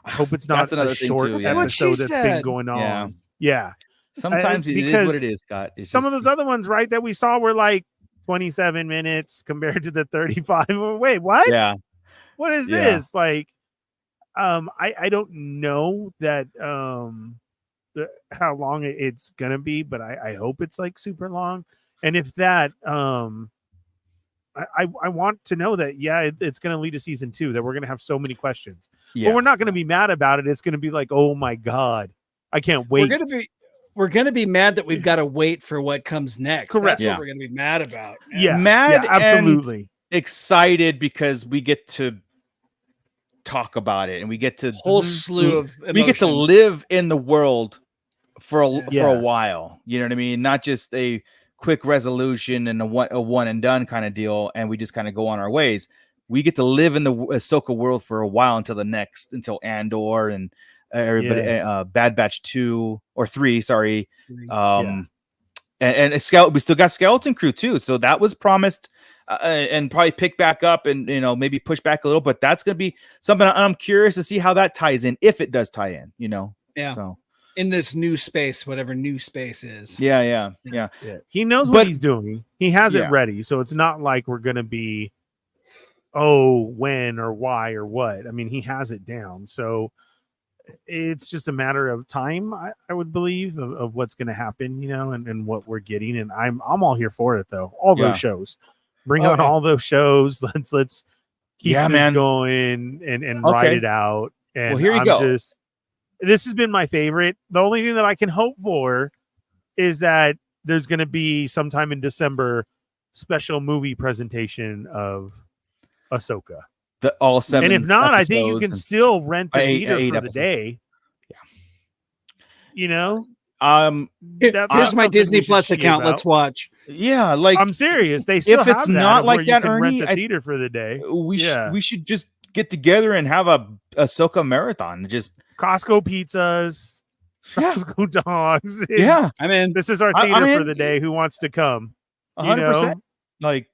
I hope it's not a short episode that's been going on. Yeah. Sometimes it is what it is, Scott. Some of those other ones, right, that we saw were like 27 minutes compared to the 35. Wait, what? Yeah. What is this? Like, I don't know that how long it's gonna be, but I hope it's like super long. And if that I want to know that it's gonna lead to season 2, that we're gonna have so many questions. But we're not gonna be mad about it. It's gonna be like, oh my god, I can't wait. We're going to be mad that we've got to wait for what comes next. Correct. That's what we're going to be mad about. Yeah. Mad, absolutely. And excited because we get to talk about it, and we get to whole slew of emotions. We get to live in the world for a while. You know what I mean? Not just a quick resolution and a one and done kind of deal, and we just kind of go on our ways. We get to live in the Ahsoka world for a while until Andor and everybody, Bad Batch 2 or 3, sorry. And we still got Skeleton Crew too, so that was promised and probably pick back up and maybe push back a little, but that's going to be something I'm curious to see how that ties in, if it does tie in. So in this new space, whatever new space is. Yeah. He knows what he's doing. He has it ready, so it's not like we're going to be when or why or what. I mean, he has it down, so it's just a matter of time, I would believe, of what's going to happen, and what we're getting. And I'm all here for it, though. All those shows, bring on all those shows. Let's keep this going and ride it out. And here you go. This has been my favorite. The only thing that I can hope for is that there's going to be sometime in December special movie presentation of Ahsoka. All 7, and if not, I think you can still rent the theater for the day. Yeah. Here's my Disney Plus account. Let's watch. Yeah, like I'm serious. They still if have it's that not like that, rent Ernie, the theater for the day. We should just get together and have a Ahsoka marathon. Just Costco pizzas, Costco dogs. Yeah, I'm in. This is our theater for the day. Who wants to come? 100%. Like,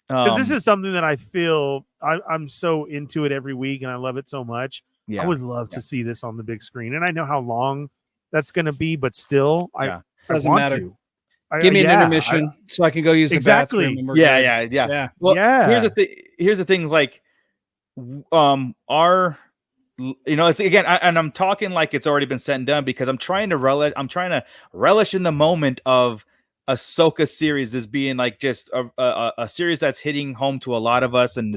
because this is something that I feel I'm so into it every week, and I love it so much. I would love to see this on the big screen, and I know how long that's going to be, but still, I doesn't want matter. to. Give me an intermission so I can go use the bathroom. And Yeah. Well, here's the things, like, it's again, and I'm talking like it's already been said and done, because I'm trying to relish in the moment of Ahsoka series as being like just a series that's hitting home to a lot of us, and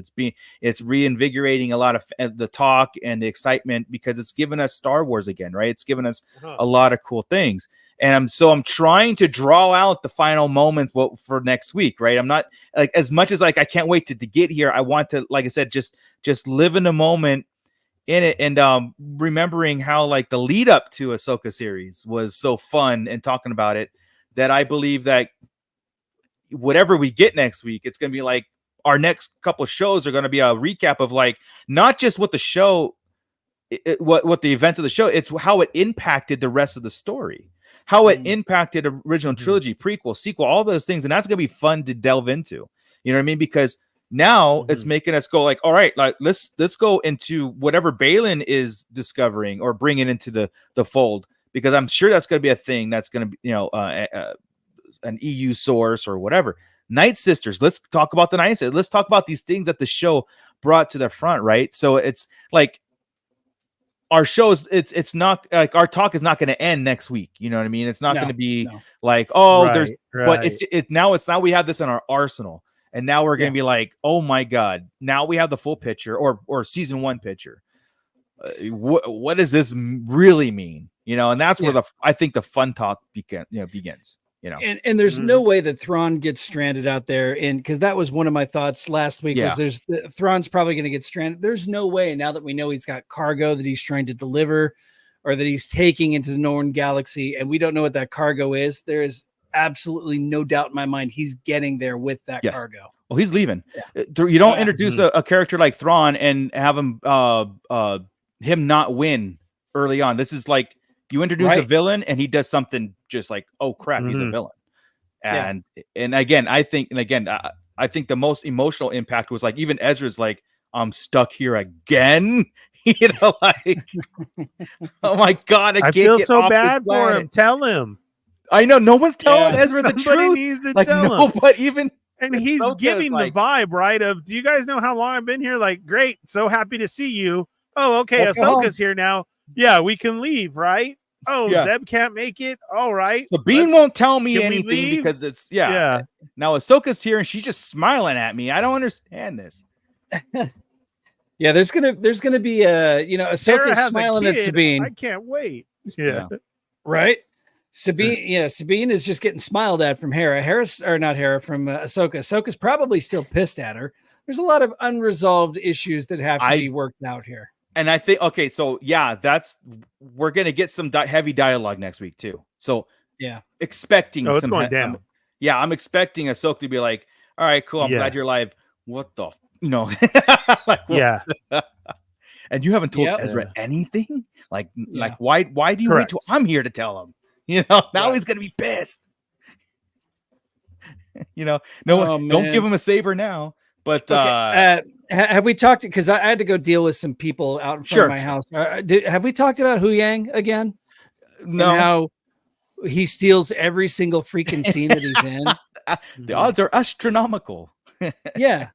it's reinvigorating a lot of the talk and the excitement, because it's given us Star Wars again, right? It's given us a lot of cool things, and I'm trying to draw out the final moments for next week, right? I'm not like, as much as like I can't wait to get here. I want to, like I said, just live in the moment in it, and remembering how like the lead up to Ahsoka series was so fun, and talking about it, that I believe that whatever we get next week, it's going to be like our next couple of shows are going to be a recap of like, not just what the show, what the events of the show, it's how it impacted the rest of the story, how it impacted original trilogy, prequel, sequel, all those things. And that's going to be fun to delve into, you know what I mean? Because now it's making us go like, all right, like let's go into whatever Balin is discovering or bringing into the fold, because I'm sure that's going to be a thing that's going to be, an EU source or whatever. Night Sisters. Let's talk about the Night Sisters. Let's talk about these things that the show brought to the front, right? So it's like our shows, it's not like our talk is not going to end next week. You know what I mean? It's not going to be like, but now we have this in our arsenal, and now we're going to be like, oh my God, now we have the full picture or season 1 picture. What does this really mean? And that's where I think the fun talk begins. And there's no way that Thrawn gets stranded out there, and because that was one of my thoughts last week, was Thrawn's probably going to get stranded. There's no way, now that we know he's got cargo that he's trying to deliver or that he's taking into the known galaxy, and we don't know what that cargo is. There is absolutely no doubt in my mind he's getting there with that cargo. Well, he's leaving. You don't introduce a character like Thrawn and have him not win early on. This is like, you introduce a villain and he does something just like, oh crap, he's a villain. And again, I think the most emotional impact was like, even Ezra's like, I'm stuck here again. Like, oh my God, I feel so bad for him. Tell him. I know no one's telling Ezra the truth. Needs to like, tell him. But even and he's giving the vibe, right? Of, do you guys know how long I've been here? Like, great, so happy to see you. Oh, okay, Ahsoka's here now. Yeah, we can leave, right? Oh, Zeb can't make it. All right. Sabine won't tell me anything because it's Now Ahsoka's here and she's just smiling at me. I don't understand this. There's gonna be Ahsoka smiling at Sabine. I can't wait. Yeah. Right. Sabine is just getting smiled at from Hera. From Ahsoka. Ahsoka's probably still pissed at her. There's a lot of unresolved issues that have to be worked out here. And I think, okay, so yeah, we're gonna get some heavy dialogue next week too. So yeah, expecting it's some going down. I'm expecting Ahsoka to be like, all right, cool, I'm glad you're alive. What the, like, yeah. And you haven't told Yep. Ezra anything? Like Yeah. why do you wait till I'm here to tell him? Now he's gonna be pissed. No, don't give him a saber now. But have we talked? Because I had to go deal with some people out in front of my house. Have we talked about Hu Yang again? No. And how he steals every single freaking scene that he's in. The odds are astronomical. Yeah.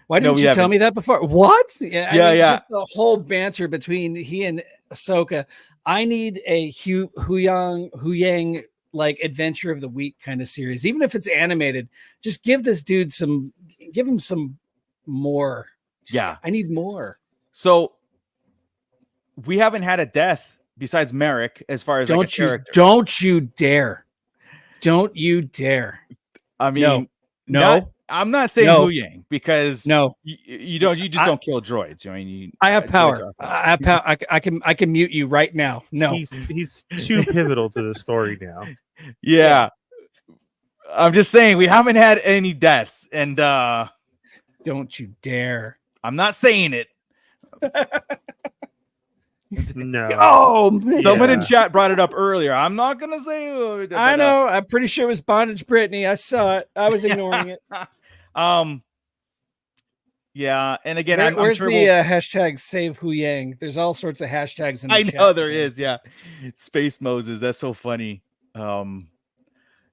Why didn't you tell me that before? What? Yeah, just the whole banter between he and Ahsoka. I need a Hu Yang like adventure of the week kind of series, even if it's animated. Just give this dude give him some more. I need more. So we haven't had a death besides Merrick as far as like a character. Don't you dare. Don't you dare. I mean, no. I'm not saying Hu Yang because you just don't kill droids. I mean, I have power. I have power. I can mute you right now. No, he's too pivotal to the story now. Yeah. I'm just saying we haven't had any deaths, and don't you dare. I'm not saying it. No. Oh, man. Someone in chat brought it up earlier. I'm not gonna say. I know. I'm pretty sure it was Bondage Brittany. I saw it. I was ignoring it. Yeah, and again, where's the hashtag Save Hu Yang? There's all sorts of hashtags in the chat. I know there is. Yeah, Space Moses. That's so funny.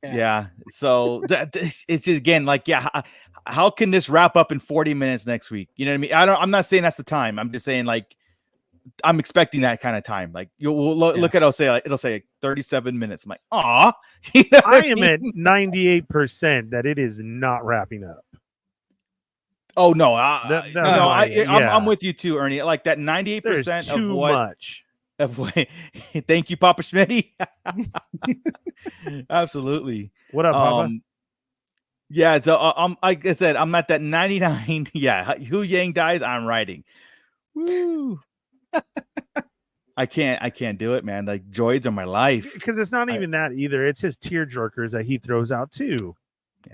Yeah. So it's just, again, like, how can this wrap up in 40 minutes next week? You know what I mean? I'm not saying that's the time. I'm just saying, like, I'm expecting that kind of time. Like, you'll look at it'll say like 37 minutes. I'm like, aw. I am at 98% that it is not wrapping up. Oh no, I'm with you too, Ernie. Like that 98% of too what much. Of what. Thank you, Papa Schmitty. Absolutely. What up, Papa? Yeah, so like I said, I'm at that 99. Yeah, Hu Yang dies, I'm writing. Woo. I can't do it, man. Like, droids are my life. Because it's not even that either. It's his tearjerkers that he throws out too.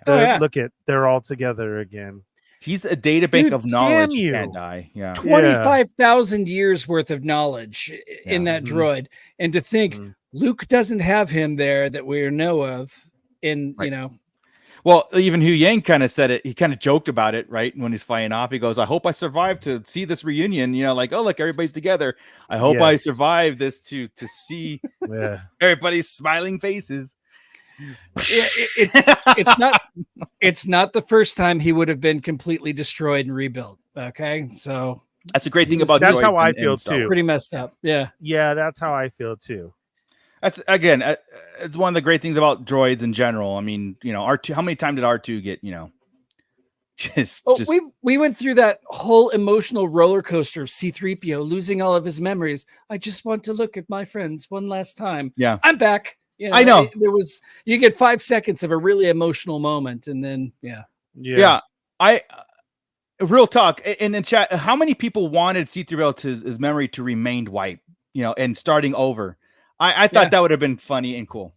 Yeah. Look at, they're all together again. He's a data bank of knowledge. He can't die. Yeah, 25,000 years worth of knowledge in that droid, and to think Luke doesn't have him there that we know of. Well, even Hu Yang kind of said it. He kind of joked about it, right? When he's flying off, he goes, "I hope I survived to see this reunion." Like, oh, look, everybody's together. I hope I survived this to see everybody's smiling faces. It's not the first time he would have been completely destroyed and rebuilt. Okay, so that's a great thing about that's how I feel too. Pretty messed up. Yeah, that's how I feel too. That's again, it's one of the great things about droids in general. I mean, R2. How many times did R2 get? We went through that whole emotional roller coaster of C-3PO losing all of his memories. I just want to look at my friends one last time. Yeah, I'm back. I know you get 5 seconds of a really emotional moment, and then real talk in the chat. How many people wanted C-3PO to his memory to remain wiped? And starting over. I thought that would have been funny and cool.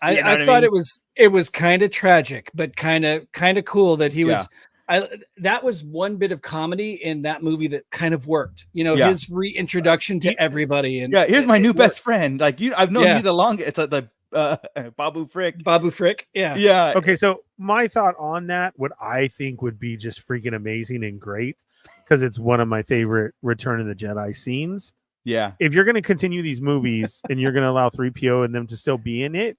I thought it was kind of tragic, but kind of cool that he was. That was one bit of comedy in that movie that kind of worked. His reintroduction to everybody. And here's my new best friend. Like I've known you the longest. It's like the Babu Frick. Babu Frick. Yeah. Yeah. Okay, so my thought on that, what I think would be just freaking amazing and great, because it's one of my favorite Return of the Jedi scenes. Yeah. If you're going to continue these movies and you're going to allow 3PO and them to still be in it,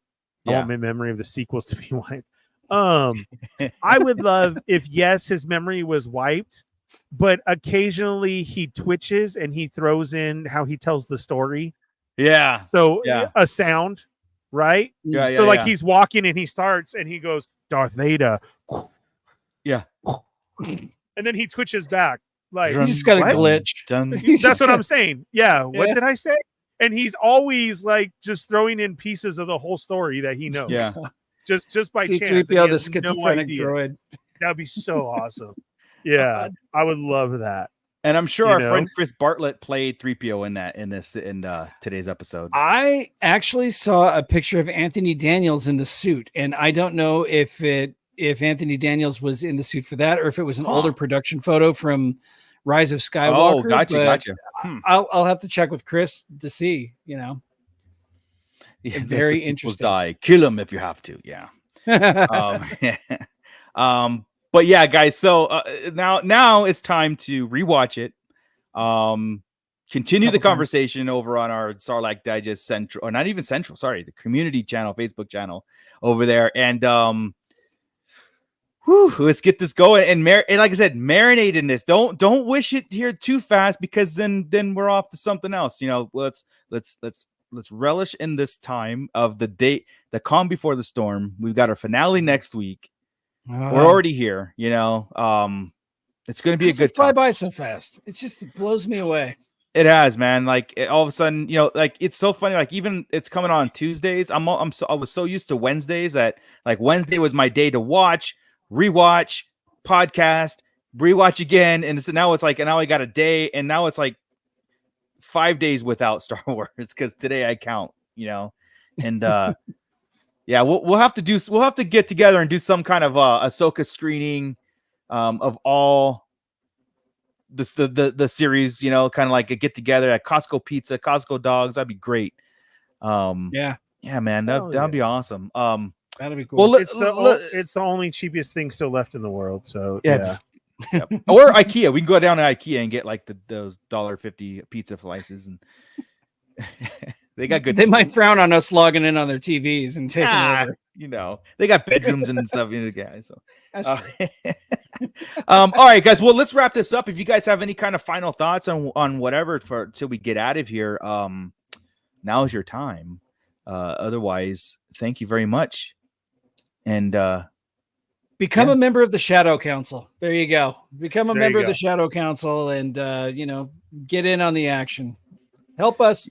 I want my memory of the sequels to be wiped. I would love if, yes, his memory was wiped, but occasionally he twitches and he throws in how he tells the story. Yeah. So a sound, right? Yeah. So he's walking and he starts and he goes, Darth Vader. Yeah. And then he twitches back. Like, you just got a glitch. That's what I'm saying. Yeah. What did I say? And he's always like just throwing in pieces of the whole story that he knows. Yeah. Just by chance. C-3PO, the schizophrenic droid. That'd be so awesome. Yeah. I would love that. And I'm sure our friend Chris Bartlett played 3PO in today's episode. I actually saw a picture of Anthony Daniels in the suit, and I don't know if Anthony Daniels was in the suit for that or if it was an older production photo from Rise of Skywalker. Oh, gotcha. I'll have to check with Chris to see. Yeah, very interesting. Die. Kill him if you have to. Yeah. But yeah, guys. So now it's time to rewatch it. Continue the conversation over on our Sarlacc Digest Central, or not even Central. Sorry, the community channel, Facebook channel over there, and let's get this going. And like I said, marinate in this. Don't wish it here too fast, because then we're off to something else. Let's relish in this time of the calm before the storm. We've got our finale next week. We're already here. It's going to be a good time. Fly by so fast. It blows me away. It has, man. Like all of a sudden, like it's so funny. Like even it's coming on Tuesdays. I was so used to Wednesdays that like Wednesday was my day to watch, rewatch, podcast, rewatch again, and now it's like, and now I got a day, and now it's like 5 days without Star Wars because today I count. And yeah, we'll have to get together and do some kind of Ahsoka screening of all the series, kind of like a get together at Costco Pizza, Costco Dogs. That'd be great. Yeah, man, that'd be awesome. That'd be cool. Well, it's the only cheapest thing still left in the world. So yeah. Yep. Or IKEA. We can go down to IKEA and get like those $1.50 pizza slices, and they got good. They might frown on us logging in on their TVs and taking over. They got bedrooms and stuff. Guys. So that's true. All right, guys. Well, let's wrap this up. If you guys have any kind of final thoughts on whatever till we get out of here, now is your time. Otherwise, thank you very much. And become a member of the Shadow Council. There you go. Become a member of the Shadow Council, and get in on the action. Help us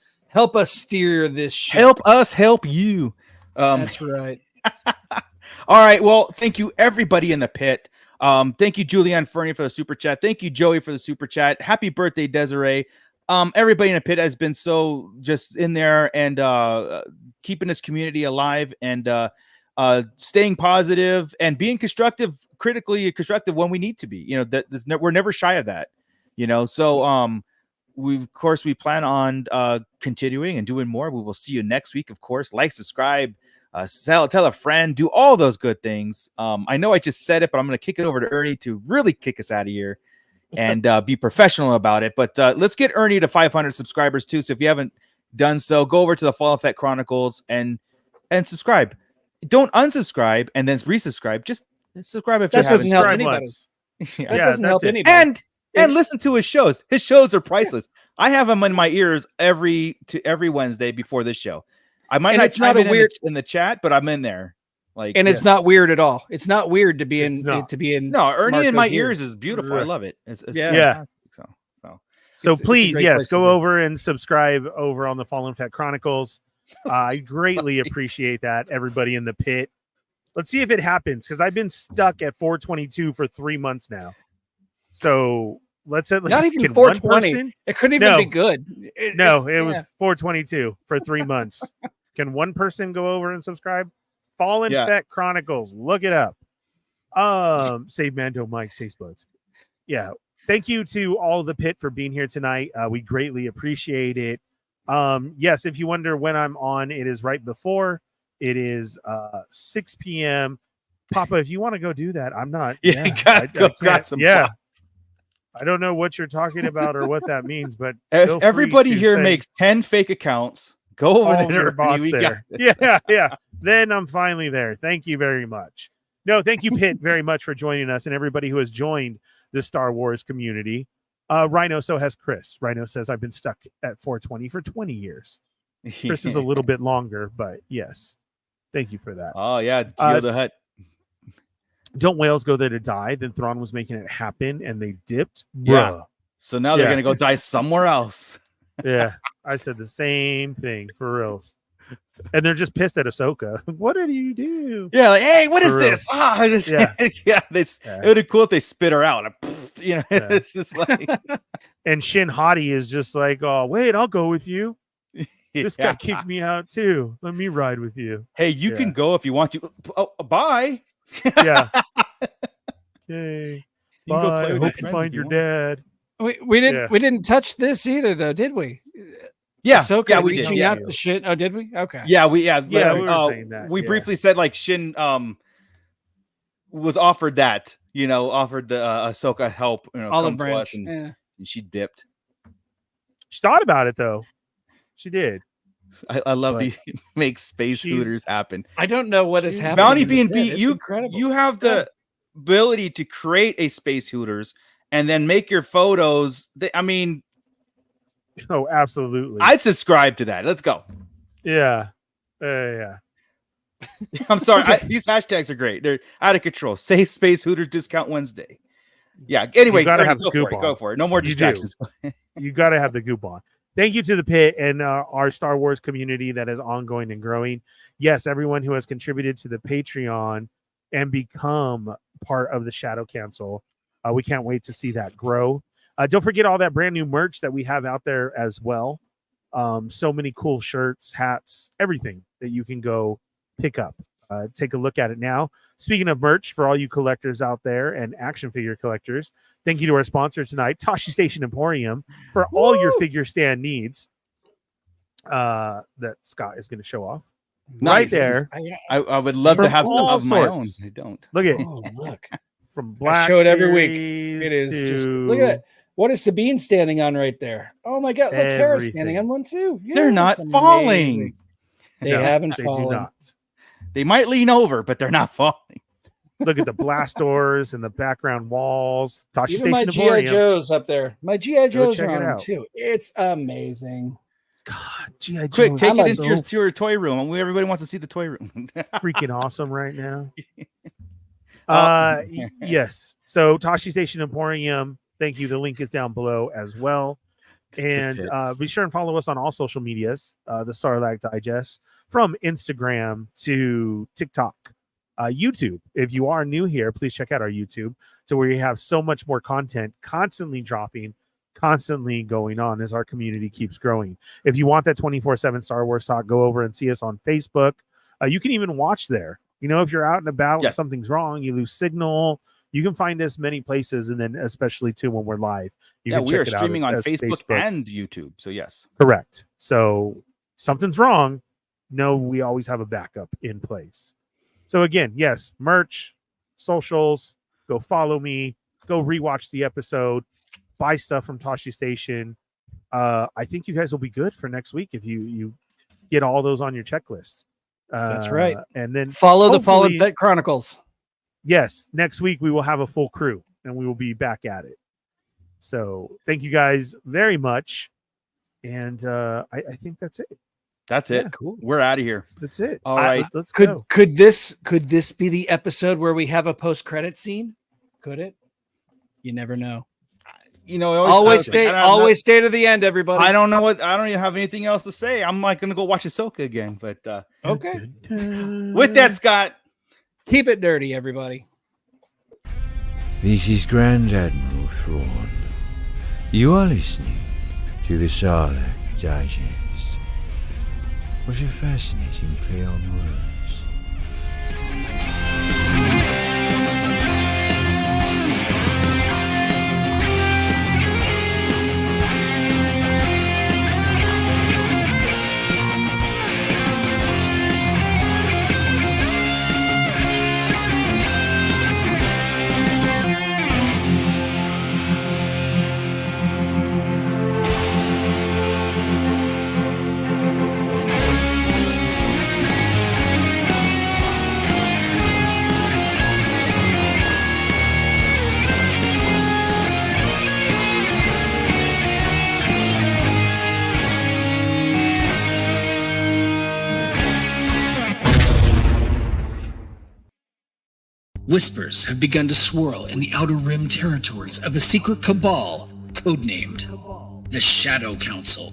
steer this ship. Help us help you. That's right. All right. Well, thank you everybody in the pit. Thank you, Julianne Fernie, for the super chat. Thank you, Joey, for the super chat. Happy birthday, Desiree. Everybody in the pit has been so just in there and keeping this community alive and staying positive and being critically constructive when we need to be. We're never shy of that. So we plan on continuing and doing more. We will see you next week, of course. Like, subscribe, tell a friend, do all those good things. I know I just said it, but I'm going to kick it over to Ernie to really kick us out of here and be professional about it. But let's get Ernie to 500 subscribers too. So if you haven't done so, go over to the Fall Effect Chronicles and subscribe. Don't unsubscribe and then resubscribe. Just subscribe if you haven't. Doesn't help anybody. That doesn't help anybody. And listen to his shows. His shows are priceless. I have them in my ears every Wednesday before this show. I might not chime in the chat, but I'm in there. It's not weird at all. It's not weird to be in. No, Ernie Marco's in my ears is beautiful. I love it. It's fantastic. So please, go over and subscribe over on the Fallen Fat Chronicles. I greatly appreciate that, everybody in the pit. Let's see if it happens, because I've been stuck at 422 for 3 months now. So let's at least not even 420. It couldn't even be good. It was 422 for 3 months. Can one person go over and subscribe? Fallen Fat Chronicles. Look it up. Save Mando Mike, Chase Buds. Yeah. Thank you to all the pit for being here tonight. We greatly appreciate it. Yes, if you wonder when I'm on, it is right before. It is 6 p.m. Papa, if you want to go do that, I'm not. Yeah, you got some. Yeah. I don't know what you're talking about or what that means, but everybody here makes 10 fake accounts. Go over there. Bots there. Yeah. Then I'm finally there. Thank you very much. No, thank you, Pitt, very much for joining us and everybody who has joined the Star Wars community. Rhino, so has Chris. Rhino says, I've been stuck at 420 for 20 years. Chris is a little bit longer, but yes. Thank you for that. Oh, yeah. The Hutt. Don't whales go there to die? Then Thrawn was making it happen and they dipped. Yeah. Bruh. So now they're going to go die somewhere else. Yeah. I said the same thing for reals. And they're just pissed at Ahsoka. What did you do? Yeah, like, hey, what is this? It would be cool if they spit her out. You know, Yeah. it's just like And Shin Hati is just like, oh, wait, I'll go with you. This guy kicked me out too. Let me ride with you. Hey, you can go if you want to. Oh, bye. Yeah. Okay. You can go Bye. play I with hope your you friends find if your you dad. We didn't touch this either, though, did we? Yeah, Ahsoka yeah, we did. reaching Yeah. out to Shin. Oh, did we? Okay. Yeah, we were saying that. We briefly said like Shin was offered that, offered the Ahsoka help, Olive come to branch. us, and she dipped. She thought about it though. She did. I love the make space hooters happen. I don't know what is happening. Bounty in the B&B, pit. It's incredible. you have the ability to create a space hooters and then make your photos. Oh, absolutely. I'd subscribe to that. Let's go. Yeah. Yeah. I'm sorry. These hashtags are great. They're out of control. Safe Space Hooters Discount Wednesday. Yeah. Anyway, you gotta have go the for it. Go for it. No more distractions. You got to have the coupon. Thank you to the pit and our Star Wars community that is ongoing and growing. Yes, everyone who has contributed to the Patreon and become part of the Shadow Council. We can't wait to see that grow. Don't forget all that brand new merch that we have out there as well. So many cool shirts, hats, everything that you can go pick up. Take a look at it now. Speaking of merch, for all you collectors out there and action figure collectors, thank you to our sponsor tonight, Tashi Station Emporium, for all your figure stand needs. That Scott is going to show off right there. I would love to have some of my own. I don't. Look at look from Black. I show it every week. Series It is just look at that. What is Sabine standing on right there? Oh my God! Look, Hera's standing on one too. Yeah, they're not falling. They haven't they fallen. do not. They might lean over, but they're not falling. Look at the blast doors and the background walls. Tashi Even my Station Emporium. G.I. Joes up there. My G.I. Joes check are it on them out. too. It's amazing. God, G.I. Joe. Quick, take it so into your toy room. Everybody wants to see the toy room. freaking awesome right now. Yes. So Tashi Station Emporium. Thank you. The link is down below as well. And be sure and follow us on all social medias, the Sarlacc Digest, from Instagram to TikTok, YouTube. If you are new here, please check out our YouTube, to where we have so much more content constantly dropping, constantly going on as our community keeps growing. If you want that 24/7 Star Wars talk, go over and see us on Facebook. You can even watch there. If you're out and about and something's wrong, you lose signal, you can find us many places, and then especially too when we're live. You can we are check it streaming out on as Facebook and YouTube. So yes, correct. So something's wrong. No, we always have a backup in place. So again, yes, merch, socials. Go follow me. Go rewatch the episode. Buy stuff from Tashi Station. I think you guys will be good for next week if you get all those on your checklist. That's right. And then follow the Fallen Fett Chronicles. Yes, next week we will have a full crew and we will be back at it. So thank you guys very much. And I think that's it. That's it. Cool. We're out of here. That's it. All right. Let's go. Could this be the episode where we have a post-credit scene? Could it? You never know. Always stay to the end, everybody. I don't know I don't even have anything else to say. I'm like gonna go watch Ahsoka again, but okay. With that, Scott, keep it dirty, everybody. This is Grand Admiral Thrawn. You are listening to the Sarlacc Digest. What a fascinating play on words. Whispers have begun to swirl in the Outer Rim territories of a secret cabal codenamed the Shadow Council.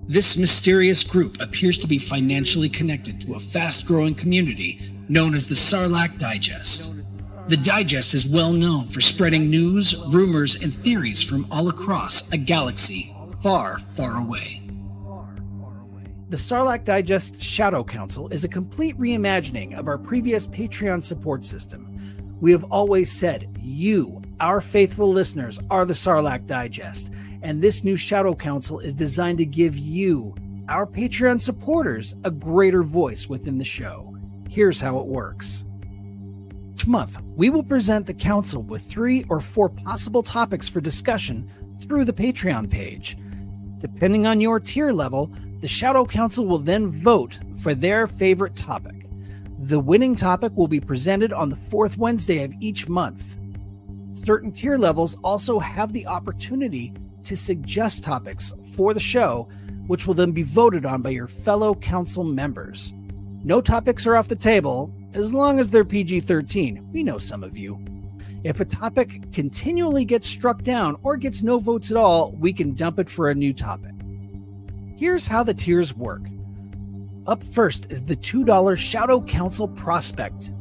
This mysterious group appears to be financially connected to a fast-growing community known as the Sarlacc Digest. The Digest is well known for spreading news, rumors, and theories from all across a galaxy far, far away. The Sarlacc Digest Shadow Council is a complete reimagining of our previous Patreon support system. We have always said, you, our faithful listeners, are the Sarlacc Digest, and this new Shadow Council is designed to give you, our Patreon supporters, a greater voice within the show. Here's how it works. Each month, we will present the Council with 3 or 4 possible topics for discussion through the Patreon page. Depending on your tier level, the Shadow Council will then vote for their favorite topic. The winning topic will be presented on the 4th Wednesday of each month. Certain tier levels also have the opportunity to suggest topics for the show, which will then be voted on by your fellow council members. No topics are off the table, as long as they're PG-13. We know some of you. If a topic continually gets struck down or gets no votes at all, we can dump it for a new topic. Here's how the tiers work. Up first is the $2 Shadow Council Prospect.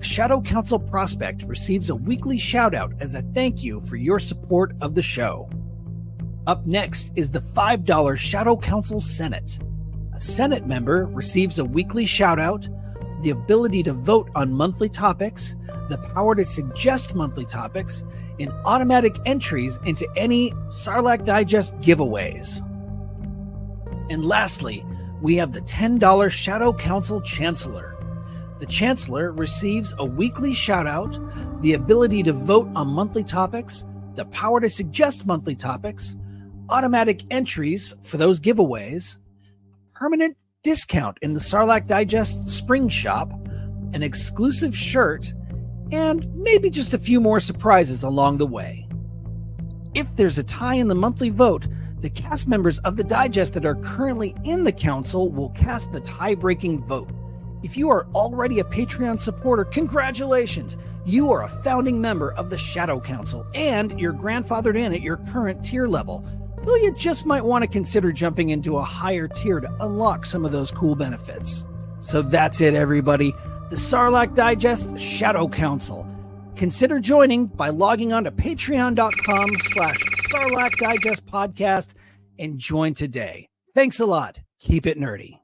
Shadow Council Prospect receives a weekly shout-out as a thank you for your support of the show. Up next is the $5 Shadow Council Senate. A Senate member receives a weekly shout-out, the ability to vote on monthly topics, the power to suggest monthly topics, and automatic entries into any Sarlacc Digest giveaways. And lastly, we have the $10 Shadow Council Chancellor. The Chancellor receives a weekly shout-out, the ability to vote on monthly topics, the power to suggest monthly topics, automatic entries for those giveaways, permanent discount in the Sarlacc Digest Spring Shop, an exclusive shirt, and maybe just a few more surprises along the way. If there's a tie in the monthly vote, the cast members of the Digest that are currently in the council will cast the tie-breaking vote. If you are already a Patreon supporter, congratulations! You are a founding member of the Shadow Council, and you're grandfathered in at your current tier level, though you just might want to consider jumping into a higher tier to unlock some of those cool benefits. So that's it, everybody. The Sarlacc Digest Shadow Council. Consider joining by logging on to patreon.com/Sarlacc Digest Podcast and join today. Thanks a lot. Keep it nerdy.